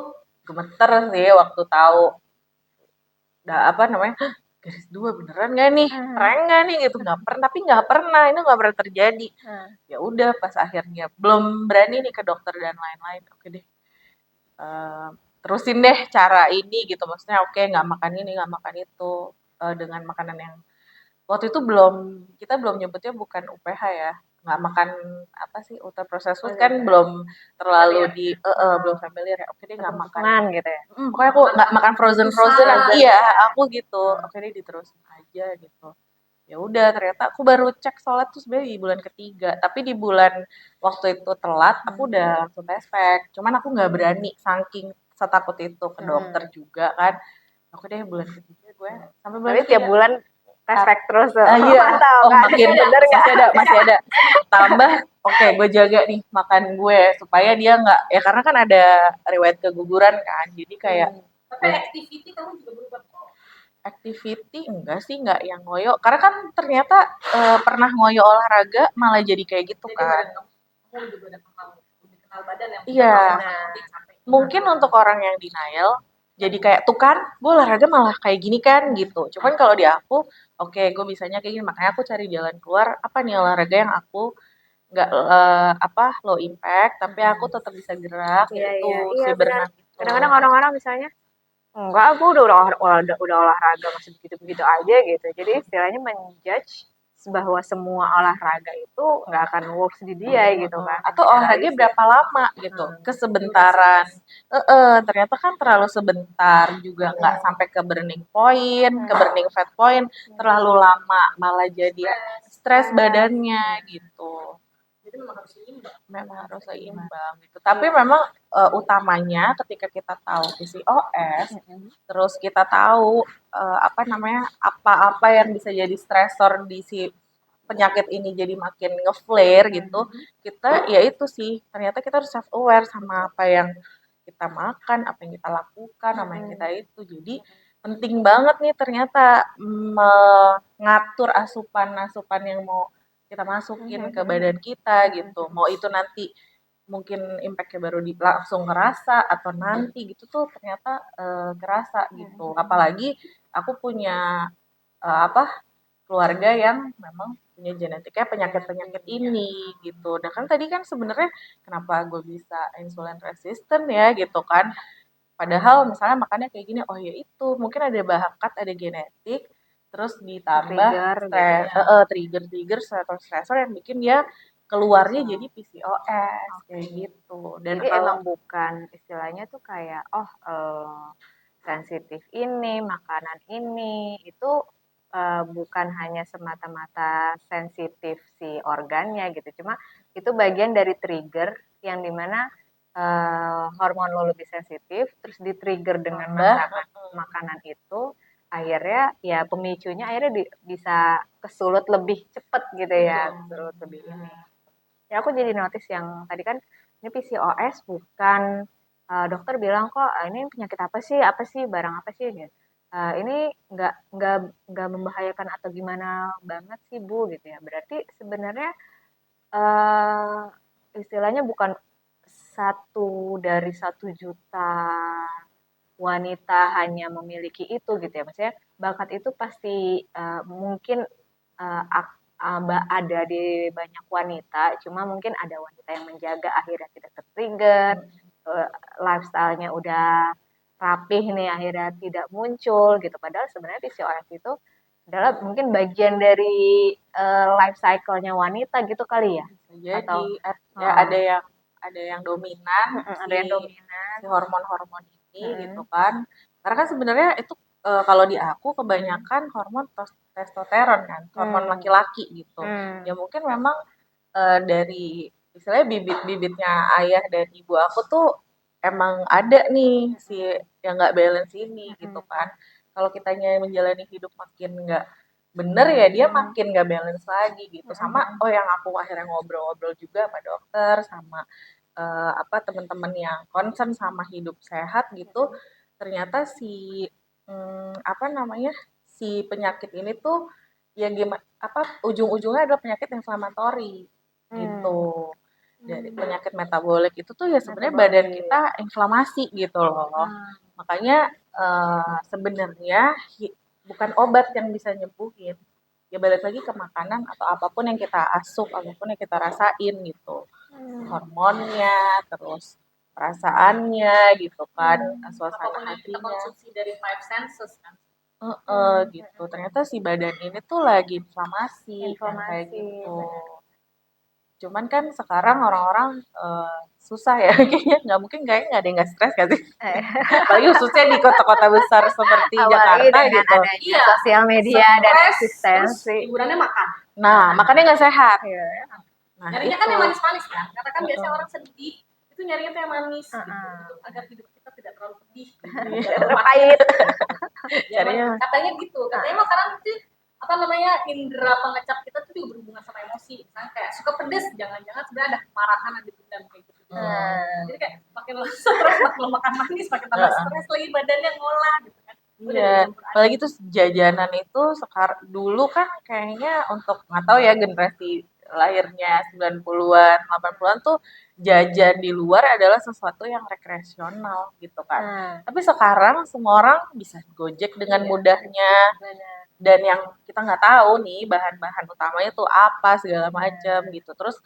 gemeter sih waktu tahu apa namanya, garis 2 beneran gak nih, prank gak nih gitu, nggak pernah, tapi nggak pernah, itu nggak pernah terjadi. Ya udah pas akhirnya belum berani nih ke dokter dan lain-lain, oke deh, terusin deh cara ini gitu, maksudnya oke nggak makan ini nggak makan itu, dengan makanan yang waktu itu kita belum nyebutnya bukan UPH ya, nggak makan apa sih, ultra processed food kan belum terlalu belum familiar ya, oke deh nggak makan gitu ya. pokoknya aku nggak makan frozen iya aku gitu, oke deh diterusin aja gitu. Ya udah ternyata aku baru cek sholat tuh sebenarnya di bulan ketiga, tapi di bulan waktu itu telat aku udah langsung tes pack, cuman aku nggak berani saking setakut itu ke dokter juga kan. Oke deh bulan ketiga gue sampai bulan Tapi tiap ketiga bulan tes pack terus tuh. iya Mantap, oh nggak ada makin bener nggak? masih ada tambah, oke gue jaga nih makan gue supaya dia nggak, ya karena kan ada riwayat keguguran kan, jadi kayak Tapi activity kamu juga berubah kok. activity enggak sih, enggak yang ngoyo, karena kan ternyata pernah ngoyo olahraga malah jadi kayak gitu Jadi kan. kamu juga udah lebih kenal badan yang Iya. capek. Mungkin untuk orang yang denial jadi kayak tuh kan gue olahraga malah kayak gini kan gitu, cuman kalau di aku oke gue bisanya kayak gini, makanya aku cari jalan keluar apa nih olahraga yang aku nggak apa low impact tapi aku tetap bisa gerak, Iya, yaitu iya si benar. berenang itu. Kadang-kadang orang-orang misalnya enggak, aku udah olahraga masih begitu-begitu aja gitu. Jadi istilahnya menjudge bahwa semua olahraga itu nggak akan works di dia gitu kan. Atau olahraga berapa lama gitu, kesebentaran. Ternyata kan terlalu sebentar juga, nggak sampai ke burning point, ke burning fat point, terlalu lama malah jadi stres badannya gitu. Jadi memang harus seimbang. Memang harus seimbang gitu. Tapi memang utamanya ketika kita tahu PCOS, terus kita tahu apa namanya, apa-apa yang bisa jadi stresor di si penyakit ini jadi makin nge-flare gitu, kita ya itu sih ternyata kita harus self aware sama apa yang kita makan, apa yang kita lakukan, sama yang kita itu. Jadi penting banget nih ternyata mengatur asupan-asupan yang mau kita masukin ke badan kita gitu. Mau itu nanti mungkin impact-nya baru langsung ngerasa atau nanti gitu tuh ternyata kerasa gitu. Apalagi aku punya apa keluarga yang memang punya genetiknya penyakit-penyakit ini gitu. Nah kan tadi kan sebenarnya kenapa gue bisa insulin resistant ya gitu kan. Padahal misalnya makannya kayak gini, oh ya itu mungkin ada bakat, ada genetik, terus ditambah Trigger stres, gitu ya. trigger-trigger atau stressor yang bikin dia keluarnya jadi PCOS kayak gitu. Dan Jadi kalau emang bukan istilahnya tuh kayak sensitif ini, makanan ini itu bukan hanya semata-mata sensitif si organnya gitu. Cuma itu bagian dari trigger yang dimana hormon lo lebih sensitif, terus di-trigger dengan makanan itu, akhirnya ya pemicunya akhirnya bisa kesulut lebih cepet gitu ya, kesulut lebih ini. Ya aku jadi notice yang tadi kan ini PCOS bukan dokter bilang kok ini penyakit apa sih barang apa sih gitu. Ini nggak membahayakan atau gimana banget sih Bu gitu ya. Berarti sebenarnya eh, istilahnya bukan satu dari 1 juta wanita hanya memiliki itu gitu ya. Maksudnya bakat itu pasti mungkin ada di banyak wanita, cuma mungkin ada wanita yang menjaga akhirnya tidak tertrigger, lifestyle-nya udah rapih nih akhirnya tidak muncul gitu. Padahal sebenarnya PCOS itu adalah mungkin bagian dari life cycle-nya wanita gitu kali ya? Jadi Atau ya ada yang dominan ada yang dominan. si hormon-hormon ini gitu Mm-mm. kan. Karena kan sebenarnya itu kalau di aku kebanyakan hormon testosteron kan, hormon laki-laki gitu. Ya mungkin memang dari istilahnya bibit-bibitnya ayah dan ibu aku tuh emang ada nih si yang nggak balance ini gitu kan. Kalau kitanya menjalani hidup makin nggak bener ya dia makin nggak balance lagi gitu. Sama yang aku akhirnya ngobrol-ngobrol juga sama dokter sama apa teman-teman yang concern sama hidup sehat gitu. Ternyata si apa namanya si penyakit ini tuh ya gimana apa ujung-ujungnya adalah penyakit inflamatori gitu. Dari penyakit metabolik itu tuh ya sebenarnya badan kita inflamasi gitu loh. Makanya sebenarnya bukan obat yang bisa nyembuhin. Ya balik lagi ke makanan atau apapun yang kita asup, apapun yang kita rasain gitu. Hormonnya, terus perasaannya gitu kan, suasana Apapun yang kita hatinya. konsumsi dari five senses kan. Gitu. Ternyata si badan ini tuh lagi inflamasi, yang kayak Inflamasi, gitu. benar. Cuman kan sekarang orang-orang susah ya, kayaknya kayaknya nggak ada yang nggak stres kan sih? Apalagi khususnya di kota-kota besar seperti Awali Jakarta dengan gitu. adanya sosial media dan Stres, eksistensi. terus hiburannya makan. Nah, makannya nggak sehat. Iya. Nah, Nyarinya kan itu. yang manis-manis kan, karena kan biasanya orang sedih itu nyarinya tuh yang manis gitu, untuk agar hidup kita tidak terlalu pedih, tidak terlalu Pahit. Ya, Carinya. katanya gitu, katanya makanan itu apa namanya indera pengecap kita tuh juga berhubungan sama emosi. Misalnya kayak suka pedes, jangan-jangan sebenarnya ada kemarahan ada dendam kayak gitu. Jadi kayak makin lo stres, makin lo makan manis, makin tambah stres lagi badannya ngolah gitu kan. Iya, apalagi tuh jajanan itu sekarang dulu kan kayaknya untuk nggak tahu ya generasi lahirnya 90-an, 80-an tuh jajan di luar adalah sesuatu yang rekreasional gitu kan. Tapi sekarang semua orang bisa Gojek dengan mudahnya dan yang kita nggak tahu nih bahan-bahan utamanya tuh apa segala macam gitu. Terus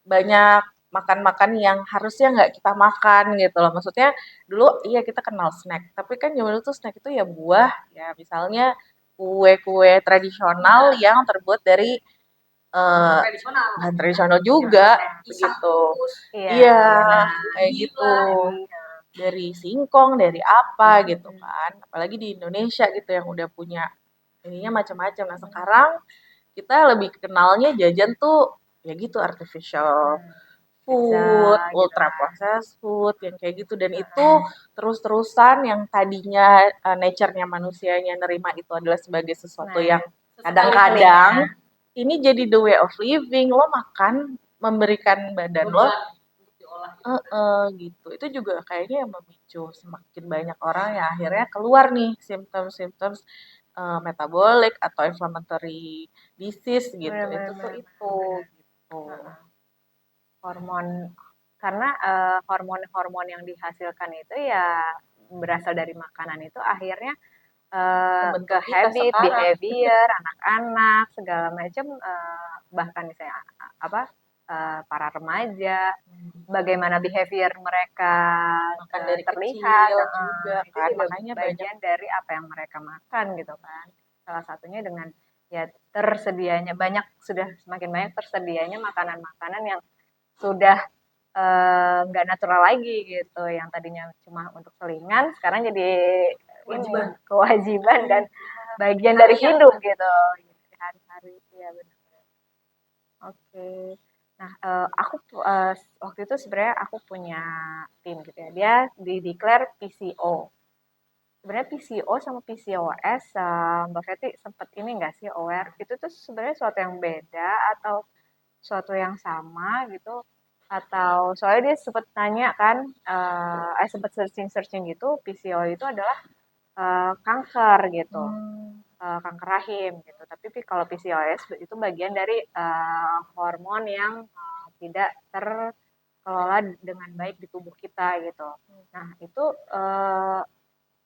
banyak makan-makan yang harusnya nggak kita makan gitu loh. Maksudnya dulu iya kita kenal snack, tapi kan zaman dulu tuh snack itu ya buah, ya misalnya kue-kue tradisional yang terbuat dari tradisional. bahan tradisional juga gitu. Iya, kayak gitu. Dari singkong, dari apa gitu kan. Apalagi di Indonesia gitu yang udah punya ininya macam-macam. Nah, sekarang kita lebih kenalnya jajan tuh ya gitu artificial food, ultra processed food yang kayak gitu dan itu terus-terusan yang tadinya nature-nya manusianya nerima itu adalah sebagai sesuatu yang kadang-kadang ini jadi the way of living lo makan memberikan badan lo gitu itu juga kayaknya yang memicu semakin banyak orang yang akhirnya keluar nih simptom-simptom metabolik atau inflammatory disease gitu itu tuh itu gitu Hormon karena hormon-hormon yang dihasilkan itu ya berasal dari makanan itu akhirnya ke habit, behavior anak-anak segala macam bahkan misalnya apa para remaja bagaimana behavior mereka makan dari terlihat kecil juga itu kan juga makanya bagian banyak dari apa yang mereka makan gitu kan salah satunya dengan ya tersedianya banyak sudah semakin banyak tersedianya makanan-makanan yang sudah nggak natural lagi gitu yang tadinya cuma untuk selingan sekarang jadi ini kewajiban dan bagian dari hidup gitu hari-hari ya benar. Oke. Nah, aku waktu itu sebenarnya aku punya tim gitu ya. Dia declare PCO. Sebenarnya PCO sama PCOS, Mbak Fetty sempat ini nggak sih aware? Itu tuh sebenarnya suatu yang beda atau suatu yang sama gitu? Atau soalnya dia sempat nanya kan, sempat searching-searching gitu, PCO itu adalah kanker gitu kanker rahim gitu. Tapi kalau PCOS itu bagian dari hormon yang tidak terkelola dengan baik di tubuh kita gitu. Nah itu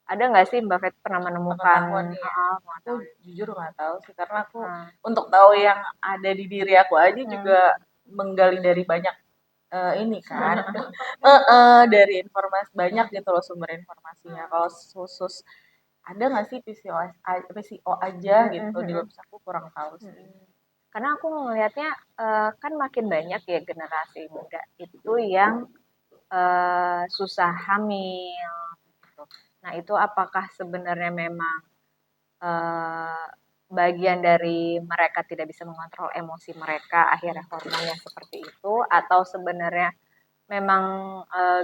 Ada nggak sih Mbak Fet pernah menemukan Pengetahuan nih ya. Aku pengetahuan? jujur nggak tahu sih karena aku Nah, untuk tahu yang ada di diri aku aja hmm, juga menggali dari banyak ini kan dari informasi banyak gitu loh sumber informasinya. Kalau khusus ada nggak sih PCO aja hmm, gitu hmm, di hmm, website aku kurang tahu sih. hmm. Karena aku ngelihatnya kan makin banyak ya generasi muda itu yang susah hamil gitu. Nah, itu apakah sebenarnya memang eh, bagian dari mereka tidak bisa mengontrol emosi mereka, akhirnya hormonnya seperti itu, atau sebenarnya memang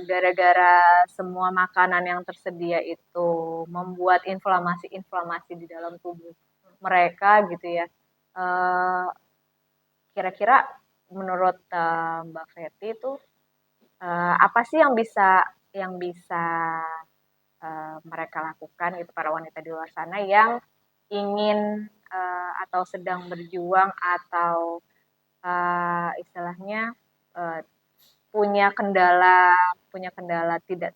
gara-gara semua makanan yang tersedia itu membuat inflamasi-inflamasi di dalam tubuh mereka gitu ya. Eh, Kira-kira menurut Mbak Fetty itu apa sih yang bisa mereka lakukan gitu para wanita di luar sana yang ingin atau sedang berjuang atau istilahnya uh, punya kendala tidak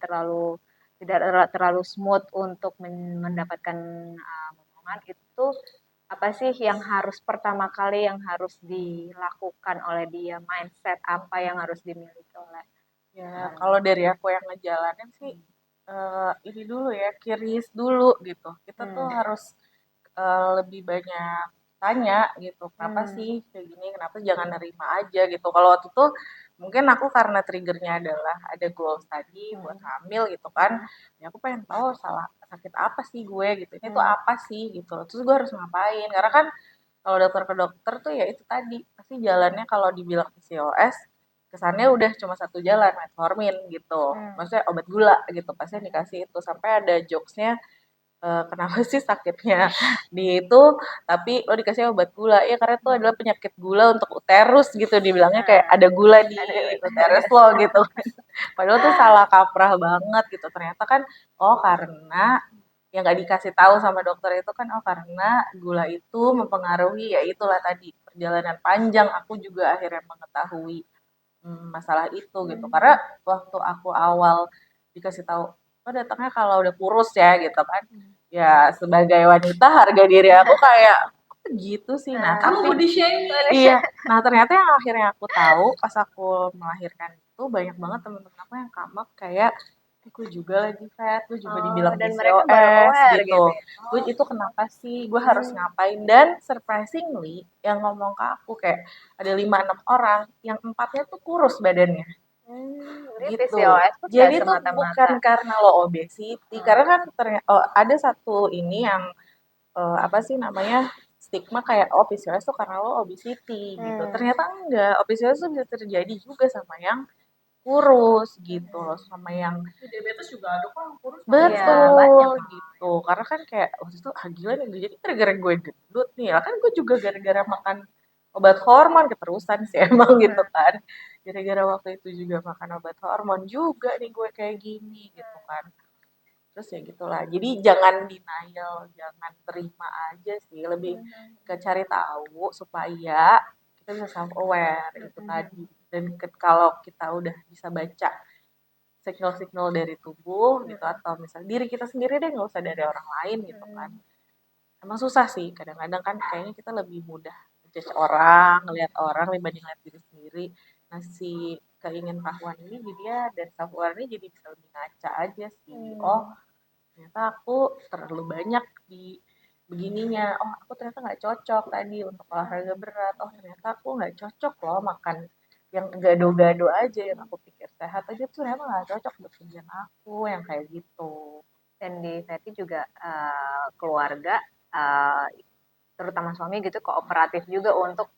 terlalu smooth untuk mendapatkan momongan itu apa sih yang harus pertama kali yang harus dilakukan oleh dia, mindset apa yang harus dimiliki oleh Ya seorang kalau dari aku yang ngejalanin sih ini dulu ya kiris dulu gitu. Kita tuh hmm, harus lebih banyak tanya gitu, kenapa hmm, sih kayak gini, kenapa jangan nerima aja gitu. Kalau waktu itu mungkin aku karena triggernya adalah ada goals tadi buat hmm, hamil gitu kan, hmm, ya aku pengen tahu salah sakit apa sih gue gitu, ini tuh hmm, apa sih gitu. Terus gue harus ngapain, karena kan kalau dokter ke dokter tuh ya itu tadi, pasti jalannya kalau dibilang PCOS, kesannya udah cuma satu jalan, metformin gitu. hmm, Maksudnya obat gula gitu, pasti yang dikasih itu. Sampai ada jokesnya kenapa sih sakitnya di itu tapi lo dikasih obat gula ya karena itu adalah hmm. penyakit gula untuk uterus gitu dibilangnya kayak Nah, ada gula di ada uterus lo gitu padahal tuh salah kaprah banget gitu ternyata kan oh karena yang nggak dikasih tahu sama dokter itu kan oh karena gula itu mempengaruhi ya itulah tadi perjalanan panjang aku juga akhirnya mengetahui masalah itu gitu karena hmm, waktu aku awal dikasih tahu oh datangnya kalau udah kurus ya gitu kan hmm. ya sebagai wanita harga diri aku kayak "Kok gitu sih nah Nah, Kamu tapi body shaming. iya nah ternyata yang akhirnya aku tahu pas aku melahirkan itu banyak banget temen-temen aku yang kamak kayak gue juga lagi fat, gue juga oh, dibilang dan mereka baru PCOS aware gitu. gitu ya. Gue Oh, itu kenapa sih? Gue harus hmm, ngapain? Dan surprisingly, yang ngomong ke aku kayak ada 5-6 orang, yang empatnya tuh kurus badannya jadi gitu. PCOS pun nggak Jadi tuh bukan semata-mata. karena lo obesity, karena kan ternyata oh, ada satu ini yang apa sih namanya stigma kayak oh PCOS tuh karena lo obesity gitu. Hmm, Ternyata enggak, PCOS tuh bisa terjadi juga sama yang kurus gitu loh, sama yang Di diabetes juga ada kok yang kurus iya maksudnya. banyak. betul gitu. Karena kan kayak waktu itu ah gila nih jadi gara-gara gue gendut nih. Lah kan gue juga gara-gara makan obat hormon keterusan sih emang gitu Hmm, kan. Gara-gara waktu itu juga makan obat hormon juga nih gue kayak gini gitu kan. Terus ya gitulah. Jadi jangan denial, jangan terima aja sih. Lebih ke cari tahu supaya kita bisa self aware itu tadi. Dan kalau kita udah bisa baca signal-signal dari tubuh gitu atau misalnya diri kita sendiri deh nggak usah dari orang lain gitu kan emang susah sih kadang-kadang kan kayaknya kita lebih mudah ngejudge orang ngelihat orang dibanding ngeliat diri sendiri nah si keingin tahuan ini jadi ya dan self aware ini jadi bisa lebih ngaca aja sih oh hmm, ternyata aku terlalu banyak di begininya oh aku ternyata nggak cocok tadi untuk olahraga berat oh ternyata aku nggak cocok loh makan yang gado-gado aja yang aku pikir sehat aja tuh ternyata nggak cocok buat kerjaan aku yang kayak gitu dan di Feti juga keluarga eh, terutama suami gitu kooperatif juga untuk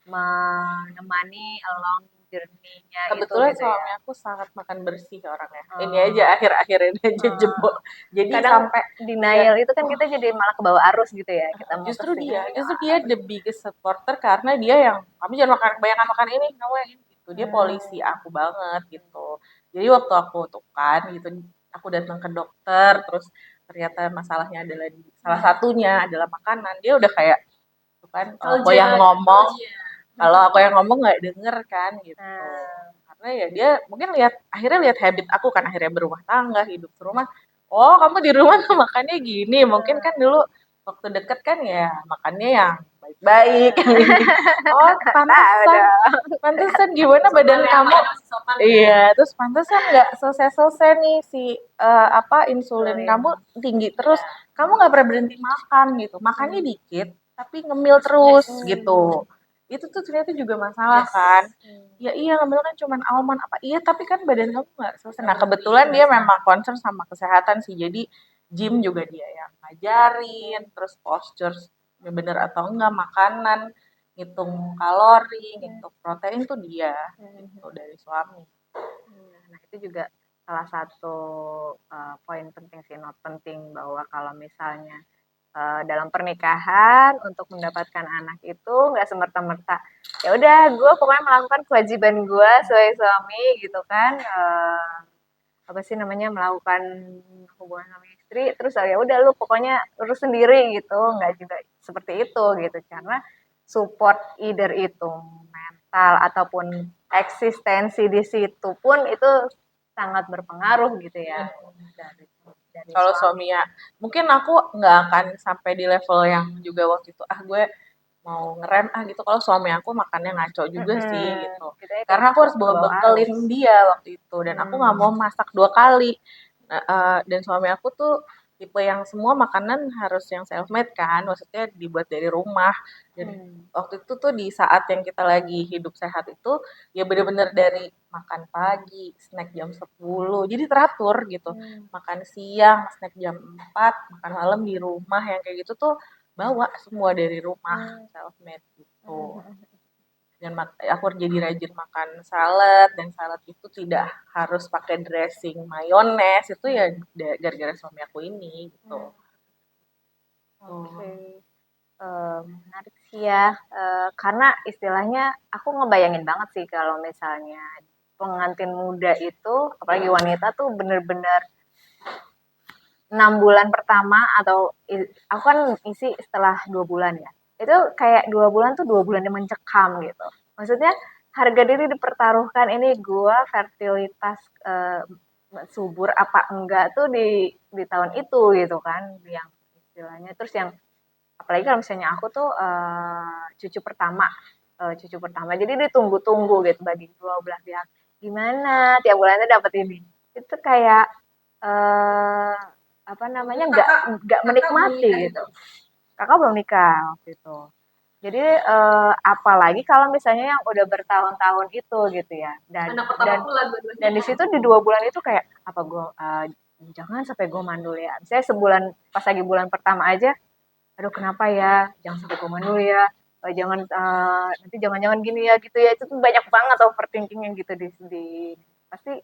menemani along journey-nya itu kebetulan gitu ya. suami aku sangat makan bersih orangnya ini aja Eh, akhir-akhir ini aja eh, jebol jadi Kadang sampai dia denial itu kan kita jadi malah ke bawah arus gitu ya. Kita mau ke sini justru dia the biggest supporter karena dia yang kamu jangan makan kebanyakan makan ini kamu yang ini gitu dia polisi hmm, aku banget gitu jadi waktu aku tuh kan gitu aku datang ke dokter terus ternyata masalahnya adalah di salah satunya adalah makanan dia udah kayak tuh kan kalau aku Nostalgia, yang ngomong nostalgia. kalau aku yang ngomong nggak denger kan gitu nah, karena ya dia mungkin lihat akhirnya lihat habit aku kan akhirnya berumah tangga hidup serumah oh kamu di rumah tuh makannya gini. Mungkin kan dulu waktu deket kan ya makannya yang baik-baik yang ini. Oh, Tahu pantesan. dong. Pantesan gimana badan Sopan ya, kamu? makanya masih sopan ya. Iya, terus pantesan nggak selesai-selesai nih si insulin Insulin. kamu tinggi terus. Ya. Kamu nggak pernah berhenti makan gitu. Makannya dikit tapi ngemil Yes. terus gitu. Itu tuh ternyata juga masalah Yes. kan. Ya iya ngambil kan cuman almond apa iya tapi kan badan kamu nggak selesai. Nah kebetulan dia memang concern sama kesehatan sih. Jadi gym juga dia yang ngajarin, terus posture bener atau enggak makanan, ngitung kalori, ngitung protein tuh dia gitu dari suami. Nah, itu juga salah satu poin penting sih, not penting bahwa kalau misalnya dalam pernikahan untuk mendapatkan anak itu nggak semerta-merta ya udah gue pokoknya melakukan kewajiban gue sebagai suami gitu kan apa sih namanya melakukan hubungan sama istri terus ya udah lu pokoknya urus sendiri gitu nggak juga seperti itu gitu karena support either itu mental ataupun eksistensi di situ pun itu sangat berpengaruh gitu ya dari Kalau suami. suami ya, mungkin aku nggak akan sampai di level yang juga waktu itu gue mau ngerem gitu. Kalau suami aku makannya ngaco juga sih gitu. Kita ya Karena aku harus ke bawa bawah bekelin arus. dia waktu itu dan aku nggak mau masak 2 kali. Nah, dan suami aku tuh tipe yang semua makanan harus yang self made kan, maksudnya dibuat dari rumah. Dan waktu itu tuh di saat yang kita lagi hidup sehat itu ya bener-bener dari makan pagi, snack jam 10, jadi teratur gitu. Makan siang, snack jam 4, makan malam di rumah yang kayak gitu tuh bawa semua dari rumah, self made gitu. Dan aku jadi rajin makan salad dan salad itu tidak harus pakai dressing mayones itu ya gara-gara suami aku ini gitu. Oke. Menarik sih ya, karena istilahnya aku ngebayangin banget sih kalau misalnya pengantin muda itu, apalagi wanita tuh bener-bener 6 bulan pertama atau aku kan isi setelah 2 bulan ya. Itu kayak 2 bulan tuh 2 bulan yang mencekam gitu. Maksudnya harga diri dipertaruhkan ini gua fertilitas subur apa enggak tuh di tahun itu gitu kan yang istilahnya terus yang apalagi kalau misalnya aku tuh cucu pertama jadi ditunggu-tunggu gitu bagi dua belah pihak gimana tiap bulannya dapat ini itu kayak eh apa namanya nggak menikmati gitu kakak belum nikah waktu itu jadi apalagi kalau misalnya yang udah bertahun-tahun itu gitu ya Anak pertama dan pula dua-duanya. dan di situ di 2 bulan itu kayak apa gue jangan sampai gue mandul ya misalnya sebulan pas lagi bulan pertama aja aduh kenapa ya jangan sampai koma dulu ya jangan nanti jangan-jangan gini ya gitu ya itu tuh banyak banget overthinking yang gitu di pasti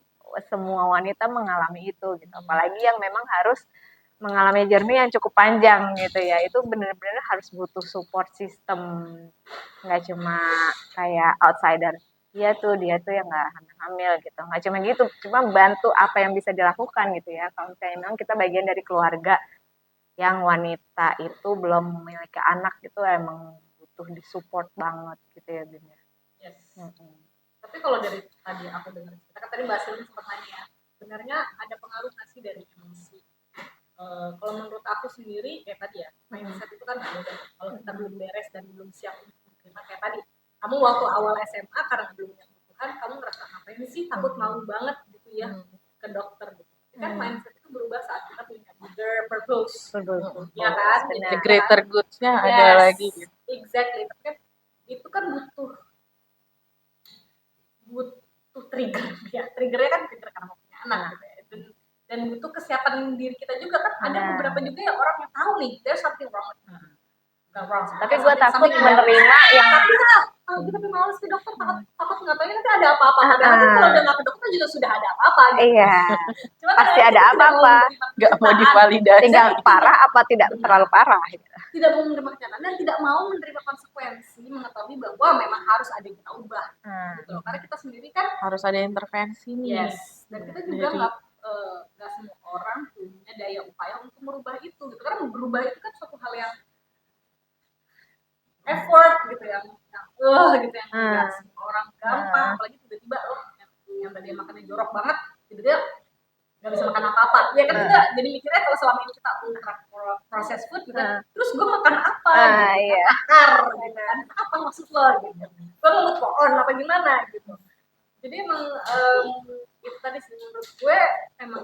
semua wanita mengalami itu gitu apalagi yang memang harus mengalami journey yang cukup panjang gitu ya itu benar-benar harus butuh support system nggak cuma kayak outsider dia tuh yang nggak hamil gitu nggak cuma gitu cuma bantu apa yang bisa dilakukan gitu ya kalau misalnya memang kita bagian dari keluarga yang wanita itu belum memiliki anak itu emang butuh disupport banget gitu ya Bin ya. Yes. Tapi kalau dari tadi aku dengar kita kan tadi Mbak Silvi sempat nanya ya, sebenarnya ada pengaruh nggak sih dari emosi? Kalau menurut aku sendiri kayak tadi ya, mindset itu kan ada. Kalau kita belum beres dan belum siap untuk menerima kayak tadi, kamu waktu awal SMA karena belum punya kebutuhan, kamu ngerasa ngapain sih takut malu banget gitu ya ke dokter gitu. Kan mindset itu berubah saat kita punya bigger purpose. Ya kan? The greater goods-nya ada lagi gitu. Exactly. Tapi kan itu kan butuh trigger ya. Triggernya kan trigger karena mau punya anak gitu ya. Dan butuh kesiapan diri kita juga kan ada beberapa juga ya orang yang tahu nih there's something wrong with me. Wrong, tapi gue takut menerima yang tapi males ke dokter takut nggak tahu nanti ada apa-apa padahal kan kalau udah nggak ke dokter juga sudah ada apa-apa gitu. Iya cuma pasti ada apa-apa nggak mau divalidasi tinggal parah apa tidak terlalu parah gitu. Tidak mau menerima kenyataan dan tidak mau menerima konsekuensi mengetahui bahwa memang harus ada yang kita ubah gitu karena kita sendiri kan harus ada intervensi nih dan kita juga nggak semua orang punya daya upaya untuk merubah itu gitu karena berubah itu kan suatu hal yang effort gitu yang gitu yang nggak semua orang gampang apalagi tiba-tiba yang tadi makannya jorok banget tiba-tiba bisa makan apa-apa. Ya kan kita jadi mikirnya kalau selama ini kita ultra processed food gitu, terus gue makan apa? Gitu, Iya. akar, gitu kan? Apa maksud lo? Gitu. Gue ngemut pohon apa gimana? Gitu. Jadi emang itu tadi sih menurut gue emang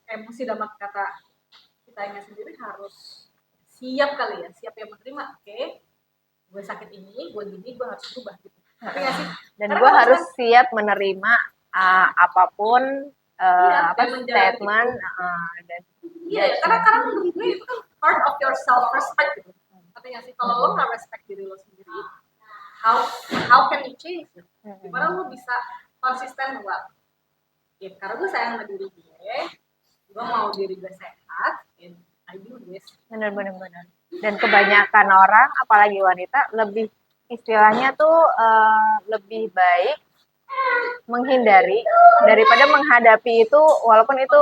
emosi dalam kata kitanya sendiri harus siap kali ya, siap yang menerima. Oke, gue sakit ini, gue gini, gue harus berubah gitu. Tapi nggak sih? Dan Karena gue kalau harus misalkan- siap menerima apapun Iya, apa dan menjalani statement itu. dan Iya, karena menurut gue itu kan part of your self respect gitu. Tapi nggak sih, kalau lo nggak respect diri lo sendiri, how can you change it? Gimana lo bisa konsisten buat? Ya, karena gue sayang sama diri gue mau diri gue sehat, and I do this. benar. Dan kebanyakan orang, apalagi wanita, lebih istilahnya tuh lebih baik menghindari daripada menghadapi itu, walaupun itu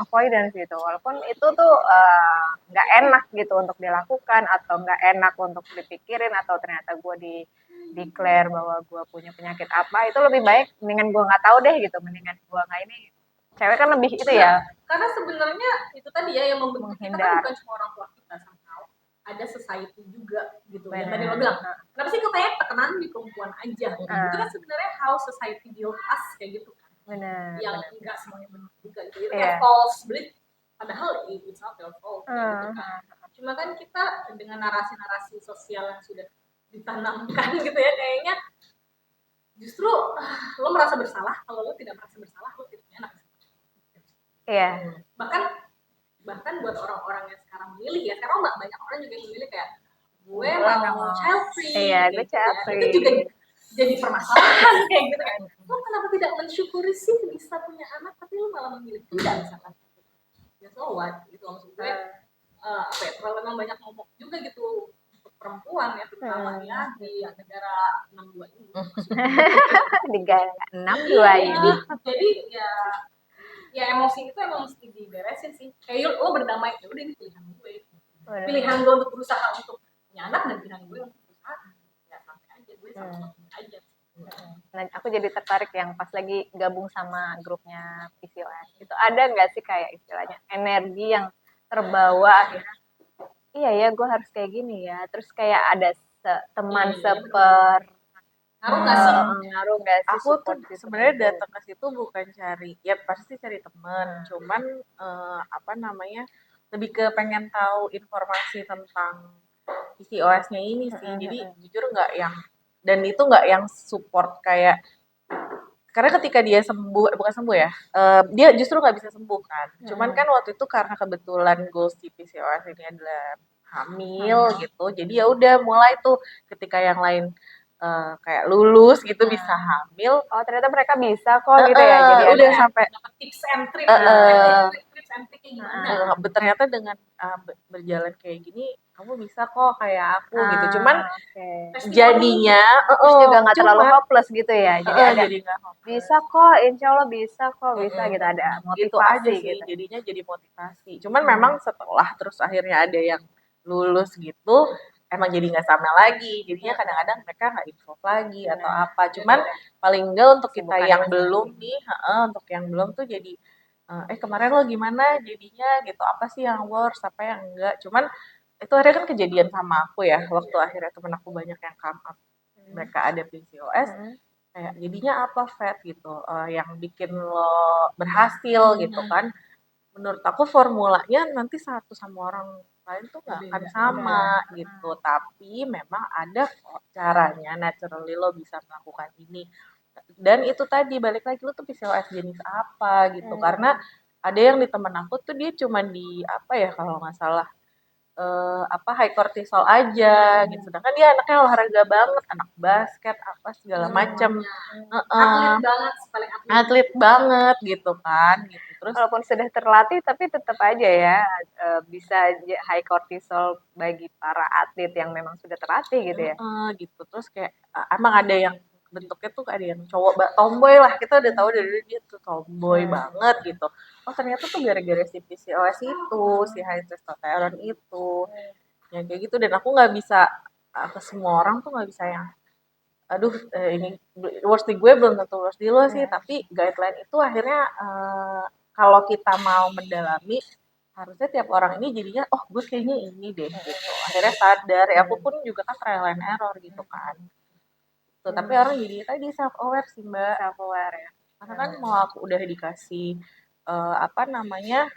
avoidance gitu, walaupun itu tuh nggak enak gitu untuk dilakukan atau nggak enak untuk dipikirin, atau ternyata gue di declare bahwa gue punya penyakit apa, itu lebih baik mendingan gue nggak tahu deh gitu, mendingan gue nggak ini. Cewek kan lebih itu ya. Karena sebenarnya itu tadi ya yang membentuk kita kan bukan cuma orang tua kita somehow, ada society juga gitu. Yang tadi lo bilang, kenapa sih kok kayak tekanan di perempuan aja? Itu kan sebenarnya how society build us kayak gitu kan. Yang enggak semuanya benar juga gitu. Itu kayak false belief, padahal it's not your fault gitu kan. Cuma kan kita dengan narasi-narasi sosial yang sudah ditanamkan gitu ya, kayaknya justru lo merasa bersalah. Kalau lo tidak merasa bersalah, lo tidak enak. Iya. Bahkan buat orang-orang yang sekarang memilih ya, sekarang banyak orang juga yang memilih kayak gue mau child free. Iya, gue child free. Itu juga jadi permasalahan kayak gitu kan. Lo kenapa tidak mensyukuri sih bisa punya anak tapi lo malah memilih tidak misalkan? Ya so what? Gitu maksud gue apa ya? Kalau memang banyak ngomong juga gitu untuk perempuan ya, terutama ya di negara 62 ini. Negara 62 ini. Jadi ya emosi itu emang mesti diberesin sih. Kayak lo berdamai, ya udah ini pilihan gue. Pilihan gue untuk berusaha untuk punya anak dan pilihan gue untuk berusaha ya sampai aja gue sama aja. Nah, aku jadi tertarik yang pas lagi gabung sama grupnya PCOS. Itu ada nggak sih kayak istilahnya energi yang terbawa akhirnya? Iya ya, gue harus kayak gini ya. Terus kayak ada teman ngaruh nggak sih? Aku tuh sebenarnya datang ke situ bukan cari, ya pasti cari teman, cuman apa namanya, lebih ke pengen tahu informasi tentang PCOS-nya ini sih. Jadi jujur nggak yang, dan itu nggak yang support kayak, karena ketika dia sembuh, bukan sembuh ya, dia justru nggak bisa sembuh kan. Cuman kan waktu itu karena kebetulan goals di PCOS ini adalah hamil gitu, jadi ya udah mulai tuh ketika yang lain kayak lulus gitu bisa hamil. Oh ternyata mereka bisa kok gitu ya. Jadi udah sampai tips and trick, tips and trick gimana? Ternyata dengan berjalan kayak gini kamu bisa kok kayak aku gitu. Cuman jadinya terus juga nggak terlalu hopeless gitu ya. Jadi ada jadi nggak hopeless. Bisa kok, insya Allah bisa kok, bisa gitu, ada motivasi gitu aja sih, gitu. Jadinya jadi motivasi. Cuman memang setelah terus akhirnya ada yang lulus gitu, emang jadi nggak sama lagi. Jadinya kadang-kadang mereka nggak involve lagi atau apa. Cuman paling enggak untuk kita yang belum nih, untuk yang belum tuh jadi kemarin lo gimana jadinya gitu, apa sih yang worse, apa yang enggak. Cuman itu akhirnya kan kejadian sama aku ya, waktu akhirnya temen aku banyak yang come up mereka ada PCOS, kayak jadinya apa Fat gitu, yang bikin lo berhasil gitu kan. Menurut aku formulanya nanti satu sama orang lain tuh gak akan sama gitu, tapi memang ada kok caranya, naturally lo bisa melakukan ini. Dan itu tadi balik lagi, lo tuh PCOS jenis apa gitu, karena ada yang di temen aku tuh dia cuma di apa ya kalau nggak salah high cortisol aja gitu, sedangkan dia anaknya olahraga banget, anak basket apa segala macam, atlet banget, paling atlet banget gitu kan gitu. Terus walaupun sudah terlatih tapi tetap aja ya bisa high cortisol bagi para atlet yang memang sudah terlatih gitu ya. Gitu. Terus kayak emang ada yang bentuknya tuh ada yang cowok tomboy lah, kita udah tahu dari dia tuh tomboy banget gitu. Oh ternyata tuh gara-gara si PCOS itu, si high testosterone itu, ya kayak gitu. Dan aku nggak bisa ke semua orang tuh nggak bisa yang aduh ini worst di gue belum tentu worst di lo sih, tapi guideline itu akhirnya kalau kita mau mendalami harusnya tiap orang ini jadinya oh gue kayaknya ini deh gitu akhirnya sadar ya aku pun juga kan trial and error gitu kan tuh tapi orang jadi tadi self aware sih mbak self aware ya. karena kan mau aku udah dikasih apa namanya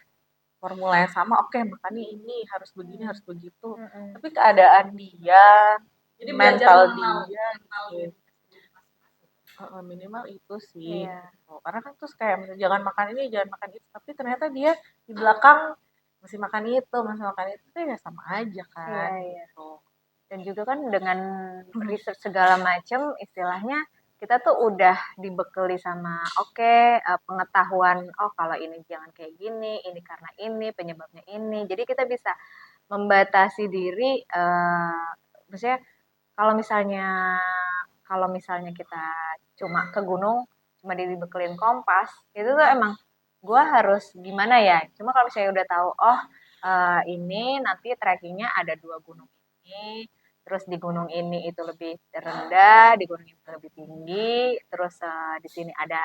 formula yang sama oke makannya ini harus begini harus begitu tapi keadaan dia Jadi mental belajar mengenal dia mengenal gitu. diri masing-masing. Minimal itu sih Iya. gitu. Karena kan terus kayak misalnya, jangan makan ini jangan makan itu tapi ternyata dia di belakang masih makan itu tuh ya sama aja kan Iya, iya. gitu. Dan juga kan dengan research segala macam istilahnya kita tuh udah dibekali sama pengetahuan oh kalau ini jangan kayak gini, ini karena ini, penyebabnya ini. Jadi kita bisa membatasi diri maksudnya kalau misalnya kalau misalnya kita cuma ke gunung cuma dibekelin kompas itu tuh emang gua harus gimana ya cuma kalau misalnya udah tahu oh ini nanti trekkingnya ada 2 gunung ini terus di gunung ini itu lebih rendah di gunung itu lebih tinggi terus di sini ada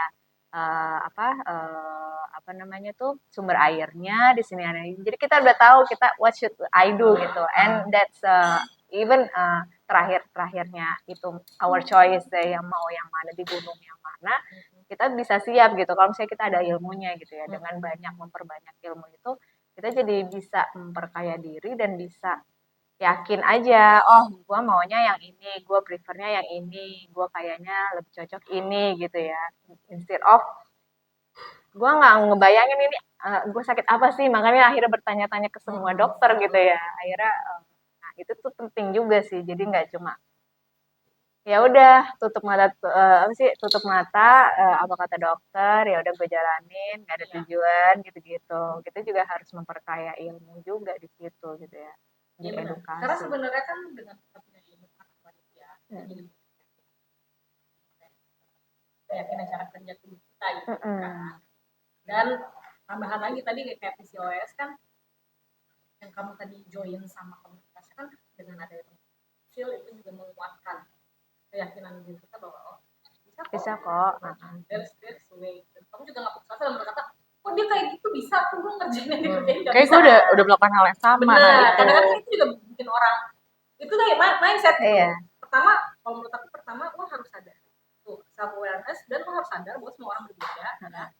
apa namanya tuh sumber airnya di sini ada jadi kita udah tahu kita what should I do gitu and that's even terakhirnya itu our choice deh yang mau yang mana di gunung yang mana kita bisa siap gitu kalau misalnya kita ada ilmunya gitu ya dengan banyak memperbanyak ilmu itu kita jadi bisa memperkaya diri dan bisa yakin aja oh gue maunya yang ini gue prefernya yang ini gue kayaknya lebih cocok ini gitu ya instead of gue nggak ngebayangin ini gue sakit apa sih makanya akhirnya bertanya-tanya ke semua dokter gitu ya akhirnya nah itu tuh penting juga sih jadi nggak cuma ya udah tutup mata apa sih tutup mata apa kata dokter ya udah gue jalanin nggak ada tujuan gitu-gitu kita juga harus memperkaya ilmu juga di situ gitu ya di Iya benar. edukasi Karena sebenarnya kan dengan kita punya ilmu pengetahuan ya, kita jadi keyakinan cara kerja tubuh kita gitu kan. Dan tambahan lagi tadi kayak PCOS kan yang kamu tadi join sama komunitas kan dengan ada kecil itu juga menguatkan keyakinan diri kita bahwa oh bisa kok there's way. Kamu juga nggak putus asa dalam berkata kok dia kayak gitu bisa aku gue ngerjainnya dikerjain nggak Kayak bisa. gue udah melakukan hal yang sama Benar. nah itu. Kadang-kadang itu juga bikin orang itu kayak mindset gitu. Iya. Pertama kalau menurut aku pertama lo harus sadar tuh self awareness dan lo harus sadar bahwa semua orang berbeda.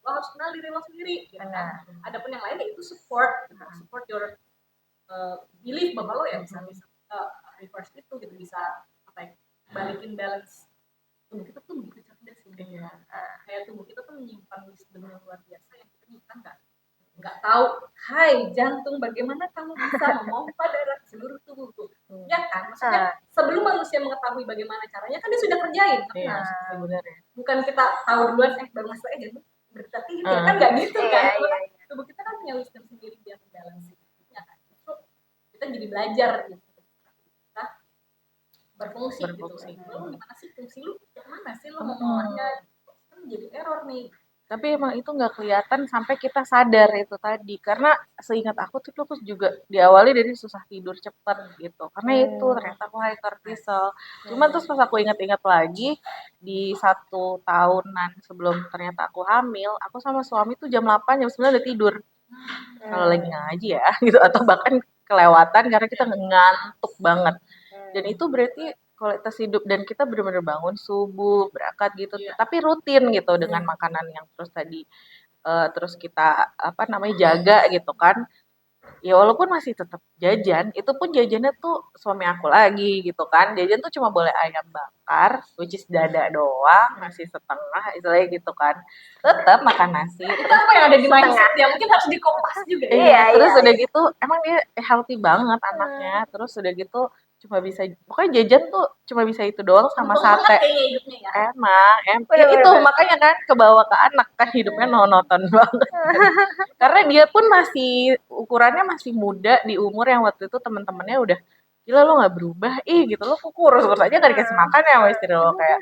Lo harus kenal diri lo sendiri. Gitu kan. Adapun yang lain itu support your belief bahwa lo ya bisa reverse itu gitu bisa apa ya balikin balance tubuh kita tuh begitu cerdas sebenarnya. Kayak tubuh kita tuh menyimpan wisdom yang luar biasa yang kita nggak tahu. Hai jantung, bagaimana kamu bisa memompa darah ke seluruh tubuhku? Ya kan, maksudnya sebelum manusia mengetahui bagaimana caranya kan dia sudah kerjain. Sebenarnya. Bukan kita tahu duluan baru masuk aja berarti gitu ya kan nggak gitu kan? Tubuh kita kan punya wisdom sendiri dia membalance. Ya kan, justru kita jadi belajar gitu. Berfungsi. Gitu. Lu gimana sih fungsi lu? Yang mana sih lu mau ngolahnya? Kan jadi error nih. Tapi emang itu nggak kelihatan sampai kita sadar itu tadi karena seingat aku tuh aku juga diawali dari susah tidur cepat gitu karena itu ternyata aku high cortisol cuman terus pas aku ingat-ingat lagi di 1 tahunan sebelum ternyata aku hamil aku sama suami tuh jam 8 jam 9 udah tidur kalau lagi ngaji ya gitu atau bahkan kelewatan karena kita ngantuk banget dan itu berarti kualitas hidup dan kita benar-benar bangun subuh berangkat gitu tapi rutin gitu dengan makanan yang terus tadi terus kita apa namanya jaga gitu kan ya walaupun masih tetap jajan itu pun jajannya tuh suami aku lagi gitu kan jajan tuh cuma boleh ayam bakar which is dada doang nasi setengah istilahnya gitu kan tetap makan nasi itu apa yang ada di mindset dia mungkin harus dikompres juga ya terus udah gitu emang dia healthy banget anaknya terus udah gitu cuma bisa pokoknya jajan tuh cuma bisa itu doang sama sate ya. emang ya itu makanya kan kebawa ke anak kan hidupnya monoton banget karena dia pun masih ukurannya masih muda di umur yang waktu itu teman-temannya udah gila lo nggak berubah gitu lo kurus aja gak dikasih makan ya sama istri lo kayak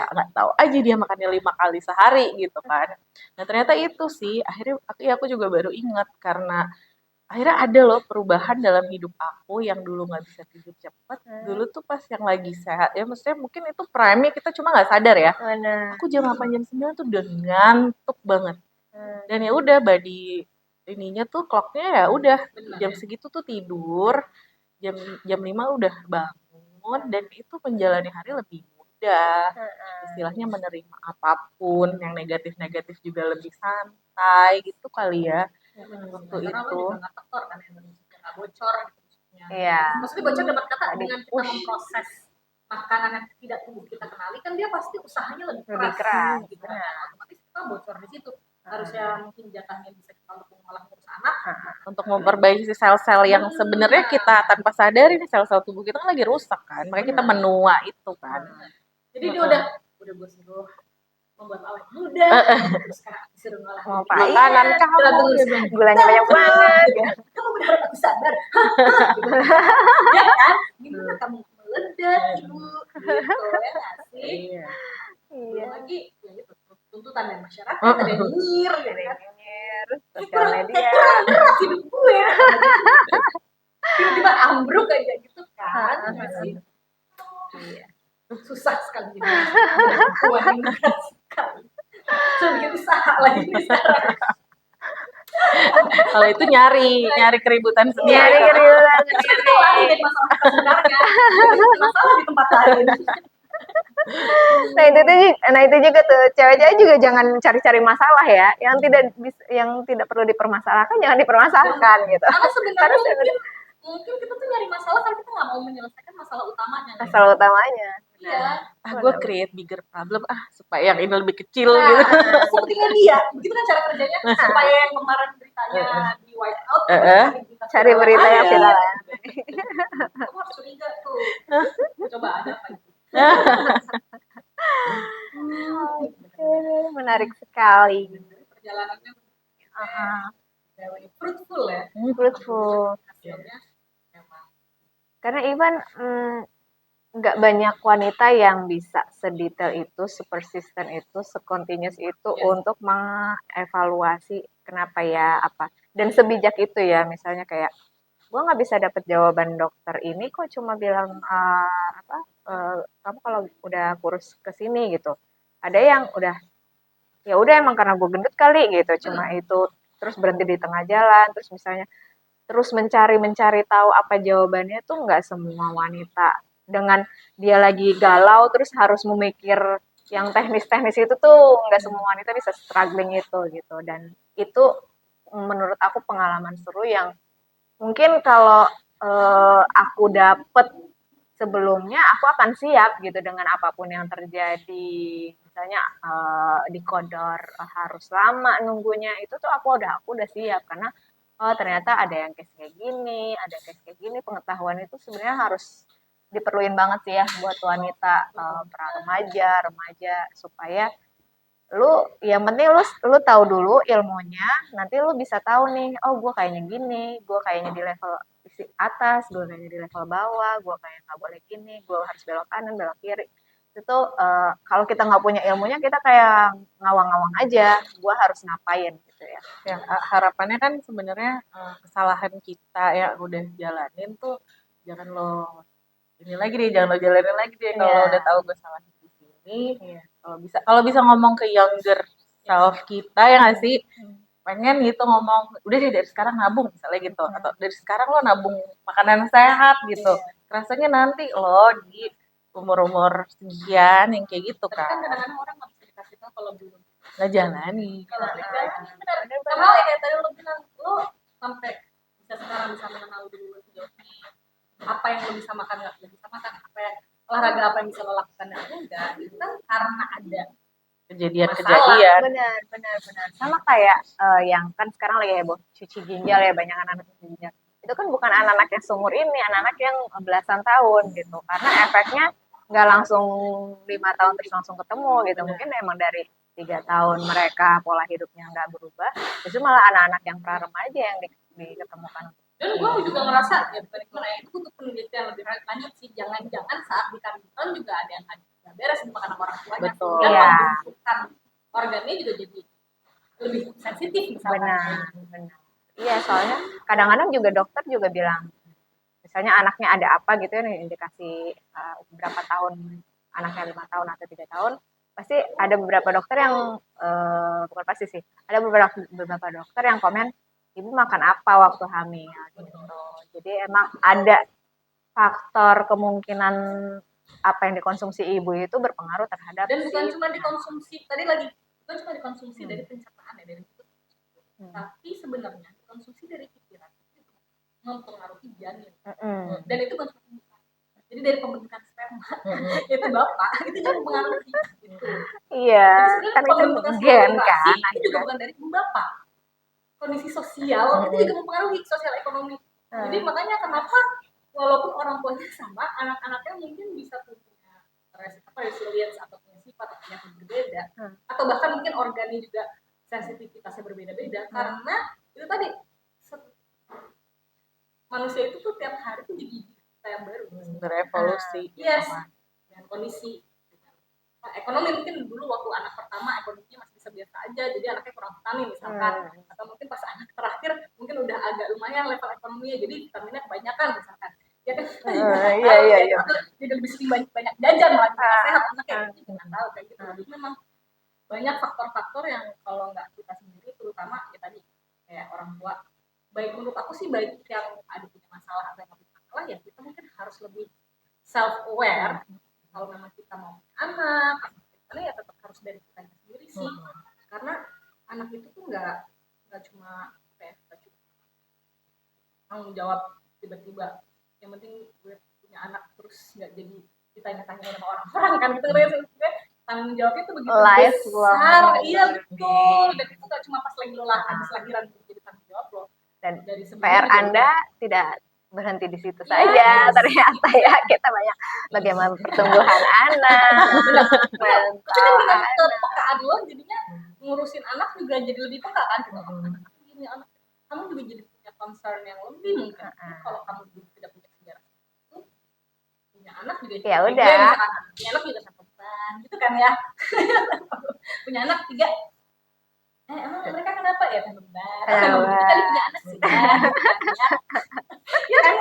nggak tahu aja dia makannya 5 kali sehari gitu kan nah ternyata itu sih akhirnya aku juga baru ingat karena akhirnya ada loh perubahan dalam hidup aku yang dulu nggak bisa tidur cepat dulu tuh pas yang lagi sehat ya maksudnya mungkin itu prime kita cuma nggak sadar ya aku jam 8 jam 9 tuh udah ngantuk banget Dan ya udah body ininya tuh clocknya ya udah jam segitu tuh tidur, jam jam 5 udah bangun dan itu menjalani hari lebih mudah. Istilahnya menerima apapun yang negatif-negatif juga lebih santai gitu kali ya waktu Karena lo itu. juga nggak tekor kan Indonesia nggak bocor gitu maksudnya. Iya. Maksudnya bocor dapat kata Tadi dengan kita push. memproses makanan yang tidak tubuh kita kenali kan dia pasti usahanya lebih Lebih keras, keras, gitu kan. Otomatis kita bocor di situ. Harusnya mungkin jatahnya bisa kita untuk mengolah ngurus anak, Untuk memperbaiki sel-sel yang sebenarnya kita tanpa sadari nih sel-sel tubuh kita kan lagi rusak kan, makanya kita menua itu kan. jadi dia udah gue suruh membuat awet muda, terus sekarang disuruh ngolah Ngapain? Makanan kamu gitu. Gulanya banyak banget. kamu berharap aku sadar gitu. Ya kan gimana kamu meledak ibu gitu ya nggak sih. Iya. Belum lagi ya itu tuntutan dari masyarakat ada yang nyinyir gitu kan. Sosial media. Kurang berat hidup gue tiba-tiba ambruk aja gitu kan nggak sih. Iya. Susah sekali jadi perempuan ini berat sekali. Sudah bikin usaha lagi nih sekarang. Kalau itu nyari keributan sendiri. Nyari kan. keributan Itu lari dari masalah kita sebenarnya. Masalah di tempat lain. Nah itu juga tuh cewek-cewek juga jangan cari-cari masalah ya, yang tidak perlu dipermasalahkan jangan dipermasalahkan gitu. Karena sebenarnya mungkin kita tuh nyari masalah karena kita nggak mau menyelesaikan masalah utamanya. Masalah utamanya. Iya. Gue create bigger problem supaya yang ini lebih kecil gitu. Sepertinya dia, begitu kan cara kerjanya supaya yang kemarin beritanya di white out, cari berita yang viral ya. Kamu harus curiga tuh. Coba ada apa itu? Menarik sekali. Perjalanannya very fruitful ya. Fruitful. Hasilnya memang. Karena even nggak banyak wanita yang bisa sedetail itu, sepersisten itu, sekontinus itu untuk mengevaluasi kenapa ya apa. Dan sebijak itu ya, misalnya kayak gue nggak bisa dapet jawaban dokter ini kok cuma bilang kamu kalau udah kurus ke sini gitu. Ada yang udah ya udah emang karena gue gendut kali gitu, cuma itu terus berhenti di tengah jalan, terus misalnya terus mencari tahu apa jawabannya tuh nggak semua wanita dengan dia lagi galau terus harus memikir yang teknis-teknis itu tuh nggak semua wanita bisa struggling itu gitu. Dan itu menurut aku pengalaman seru yang mungkin kalau aku dapet sebelumnya aku akan siap gitu dengan apapun yang terjadi. Misalnya dikodor harus lama nunggunya itu tuh aku udah siap karena oh ternyata ada yang case kayak gini, ada case kayak gini. Pengetahuan itu sebenarnya harus diperluin banget sih ya buat wanita pra remaja supaya yang penting lu tahu dulu ilmunya, nanti lu bisa tahu nih, oh gue kayaknya gini, gue kayaknya di level atas, gue kayaknya di level bawah, gue kayaknya nggak boleh gini, gue harus belok kanan, belok kiri. Itu kalau kita nggak punya ilmunya, kita kayak ngawang-ngawang aja, gue harus ngapain gitu ya. Yang harapannya kan sebenarnya kesalahan kita yang udah jalanin tuh jangan lo ini lagi deh, jangan lo jalanin lagi deh kalau udah tahu gue salah di sini. Kalau bisa ngomong ke younger self kita ya nggak sih, pengen gitu ngomong udah deh dari sekarang nabung misalnya gitu, atau dari sekarang lo nabung makanan sehat gitu, rasanya nanti lo di umur sekian yang kayak gitu Tapi kan kan kadang-kadang orang nggak bisa dikasih tahu kalau belum nggak jalani. Kalau benar, sama ya kayak tadi lo bilang, lo sampai bisa sekarang bisa mengenal diri lo sejauh ini. Apa yang lo bisa makan, nggak lo bisa makan, olahraga apa yang bisa lo lakukan dan enggak, itu kan karena ada kejadian-kejadian. Benar. Sama kayak yang kan sekarang lagi heboh cuci ginjal ya, banyak anak-anak cuci ginjal. Itu kan bukan anak-anak yang seumur ini, anak-anak yang belasan tahun gitu. Karena efeknya nggak langsung 5 tahun terus langsung ketemu gitu. Mungkin emang dari 3 tahun mereka pola hidupnya nggak berubah, justru malah anak-anak yang pra remaja yang diketemukan. Dan gue juga ngerasa ya bukan itu untuk penelitian lebih lanjut sih, jangan-jangan saat di kandungan juga ada yang nggak beres di makanan orang tuanya. Betul. Dan Iya. pembentukan organnya juga jadi lebih sensitif misalnya. Benar. Iya, soalnya kadang-kadang juga dokter juga bilang, misalnya anaknya ada apa gitu ya, indikasi berapa tahun, anaknya 5 tahun atau 3 tahun, pasti ada beberapa dokter yang bukan pasti sih, ada beberapa dokter yang komen ibu makan apa waktu hamil gitu. Jadi emang ada faktor kemungkinan apa yang dikonsumsi ibu itu berpengaruh terhadap Dan bukan si cuma dikonsumsi tadi lagi, bukan cuma dikonsumsi dari pencernaan ya, dari itu, tapi sebenarnya konsumsi dari pikiran itu mempengaruhi janin. Dan itu bukan cuma pembukaan. Jadi dari pembentukan sperma itu bapak itu juga mempengaruhi gitu. Iya, Jadi sebenarnya kan itu pembentukan gen sperma kan, itu juga bukan dari ibu bapak. Kondisi sosial itu juga mempengaruhi sosial ekonomi. Jadi makanya kenapa walaupun orang tuanya sama, anak-anaknya mungkin bisa punya resilience atau punya sifat yang berbeda, atau bahkan mungkin organnya juga sensitivitasnya berbeda-beda, karena itu tadi manusia itu tuh tiap hari tuh jadi kita yang baru, berevolusi. yes, dengan kondisi ekonomi. Mungkin dulu waktu anak pertama ekonominya masih bisa biasa aja, jadi anaknya kurang vitamin misalkan, atau mungkin pas anak terakhir mungkin udah agak lumayan level ekonominya, jadi vitaminnya kebanyakan misalkan, ya kan? Iya. Jadi lebih sering banyak jajan malah jadi nggak sehat anaknya, itu nggak tahu kayak gitu. Jadi memang banyak faktor-faktor yang kalau nggak kita sendiri, terutama ya tadi kayak orang tua, baik menurut aku sih baik yang ada punya masalah atau yang punya masalah, ya kita mungkin harus lebih self aware. Kalau memang kita mau anak, karena ya tetap harus dari kita sendiri sih, karena anak itu tuh nggak cuma tanggung jawab tiba-tiba, yang penting gue punya anak terus nggak jadi ditanya-tanya sama orang-orang kan gitu kan. Tanggung jawab itu begitu Life besar, iya betul, dan itu nggak cuma pas lagi lo habis lahiran jadi tanggung jawab lo, dan dari PR Anda tidak berhenti di situ saja, ternyata ya kita banyak bagaimana pertumbuhan anak, tapi kan dengan kepekaan lo jadinya ngurusin anak juga jadi lebih peka kan gitu. Ini anak kamu juga jadi punya concern yang lebih mungkin. Kalau kamu tidak punya sejarah itu, punya anak juga ya udah, punya anak juga satu beban gitu kan ya. Punya anak 3, emang mereka kenapa ya beban? Emang begitu kali punya anak sih ya, gitu kan ya. Ya kan,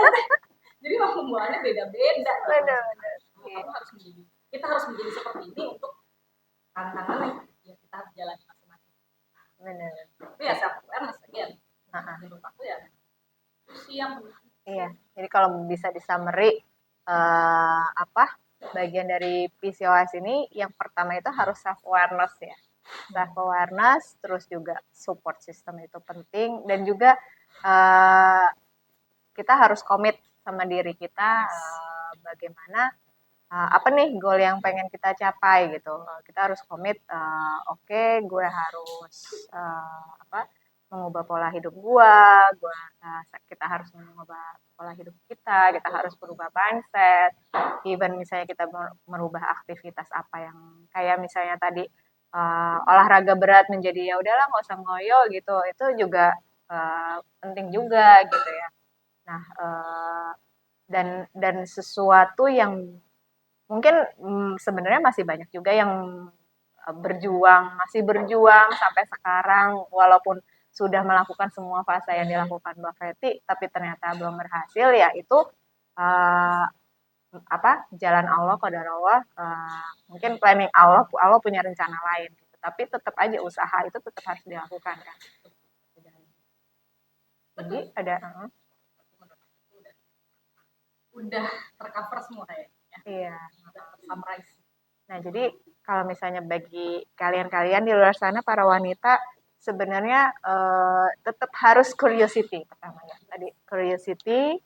jadi pembuahannya beda-beda. benar. Kita harus menjadi seperti ini untuk tantangan yang kita harus jalani masing-masing. Benar. Tapi ya self awareness again. Menurut aku ya siang. Iya. Jadi kalau bisa disummary bagian dari PCOS ini yang pertama itu harus self awareness ya. Self awareness, terus juga support system itu penting, dan juga kita harus komit sama diri kita, bagaimana apa nih goal yang pengen kita capai gitu. Kita harus komit, oke, gue harus mengubah pola hidup kita harus mengubah pola hidup kita harus berubah mindset, even misalnya kita merubah aktivitas apa yang kayak misalnya tadi olahraga berat menjadi ya udahlah nggak usah ngoyo gitu, itu juga penting juga gitu ya. Nah, dan sesuatu yang mungkin sebenarnya masih banyak juga yang masih berjuang sampai sekarang, walaupun sudah melakukan semua fase yang dilakukan Mbak Feti, tapi ternyata belum berhasil, ya itu jalan Allah, qadar Allah, mungkin planning Allah punya rencana lain gitu. Tapi tetap aja usaha itu tetap harus dilakukan kan. Jadi ada udah tercover semua kayaknya. Iya. Summarize. Nah, jadi kalau misalnya bagi kalian-kalian di luar sana para wanita, sebenarnya tetap harus curiosity pertamanya. Tadi curiosity,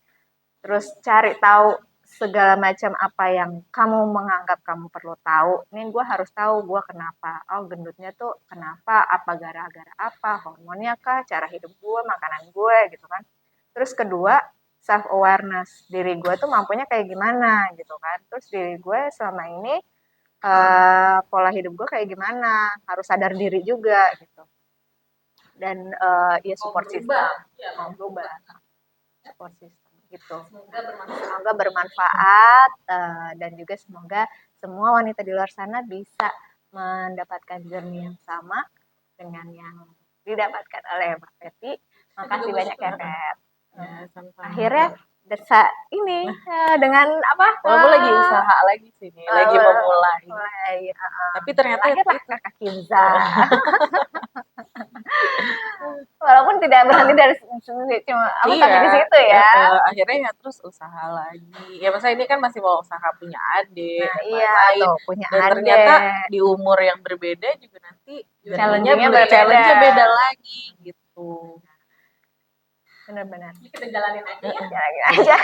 terus cari tahu segala macam apa yang kamu menganggap kamu perlu tahu. Ini gue harus tahu gue kenapa. Oh, gendutnya tuh kenapa? Apa gara-gara apa? Hormonnya kah? Cara hidup gue, makanan gue gitu kan. Terus kedua, self awareness. Diri gue tuh mampunya kayak gimana gitu kan. Terus diri gue selama ini pola hidup gue kayak gimana, harus sadar diri juga gitu. Dan ya support system, mau berubah, support system gitu. Semoga bermanfaat, dan juga semoga semua wanita di luar sana bisa mendapatkan journey yang sama dengan yang didapatkan oleh Mbak Feti. Makasih banyak ya, Kat. Akhirnya ini dengan apa? Walaupun lagi usaha lagi sih nih, lagi memulai. Tapi ternyata lahirlah Kakak Kinza. Walaupun tidak berhenti dari cuma apa sampai di situ ya. Akhirnya ya terus usaha lagi. Ya masa ini kan masih mau usaha punya adik dan Iya, lain-lain. tuh punya Dan adik. ternyata di umur yang berbeda juga nanti Challenge-nya challenge-nya beda lagi gitu. Benar-benar. Kita jalanin aja ya. Jalanin aja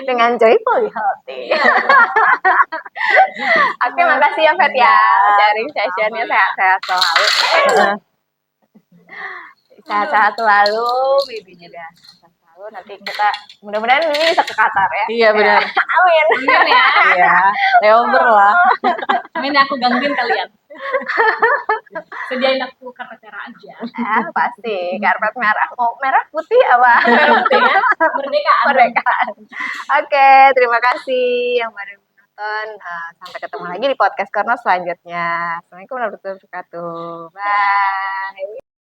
dengan joyful healthy. Oke, makasih ya Fet ya sharing sessionnya, sehat-sehat selalu. Sehat-sehat selalu, Bibi juga sehat selalu. Nanti kita mudah-mudahan ini bisa ke Qatar ya. Iya benar. Amin. Amin ya. Iya, layover lah. Amin aku gangguin kalian. Sediain aku karpet merah aja. Pasti karpet merah, mau merah putih apa? Merah putih ya. Merdekaan. Merdekaan. Oke, terima kasih yang baru menonton. Sampai ketemu lagi di podcast Korno selanjutnya. Assalamualaikum warahmatullahi wabarakatuh. Bye.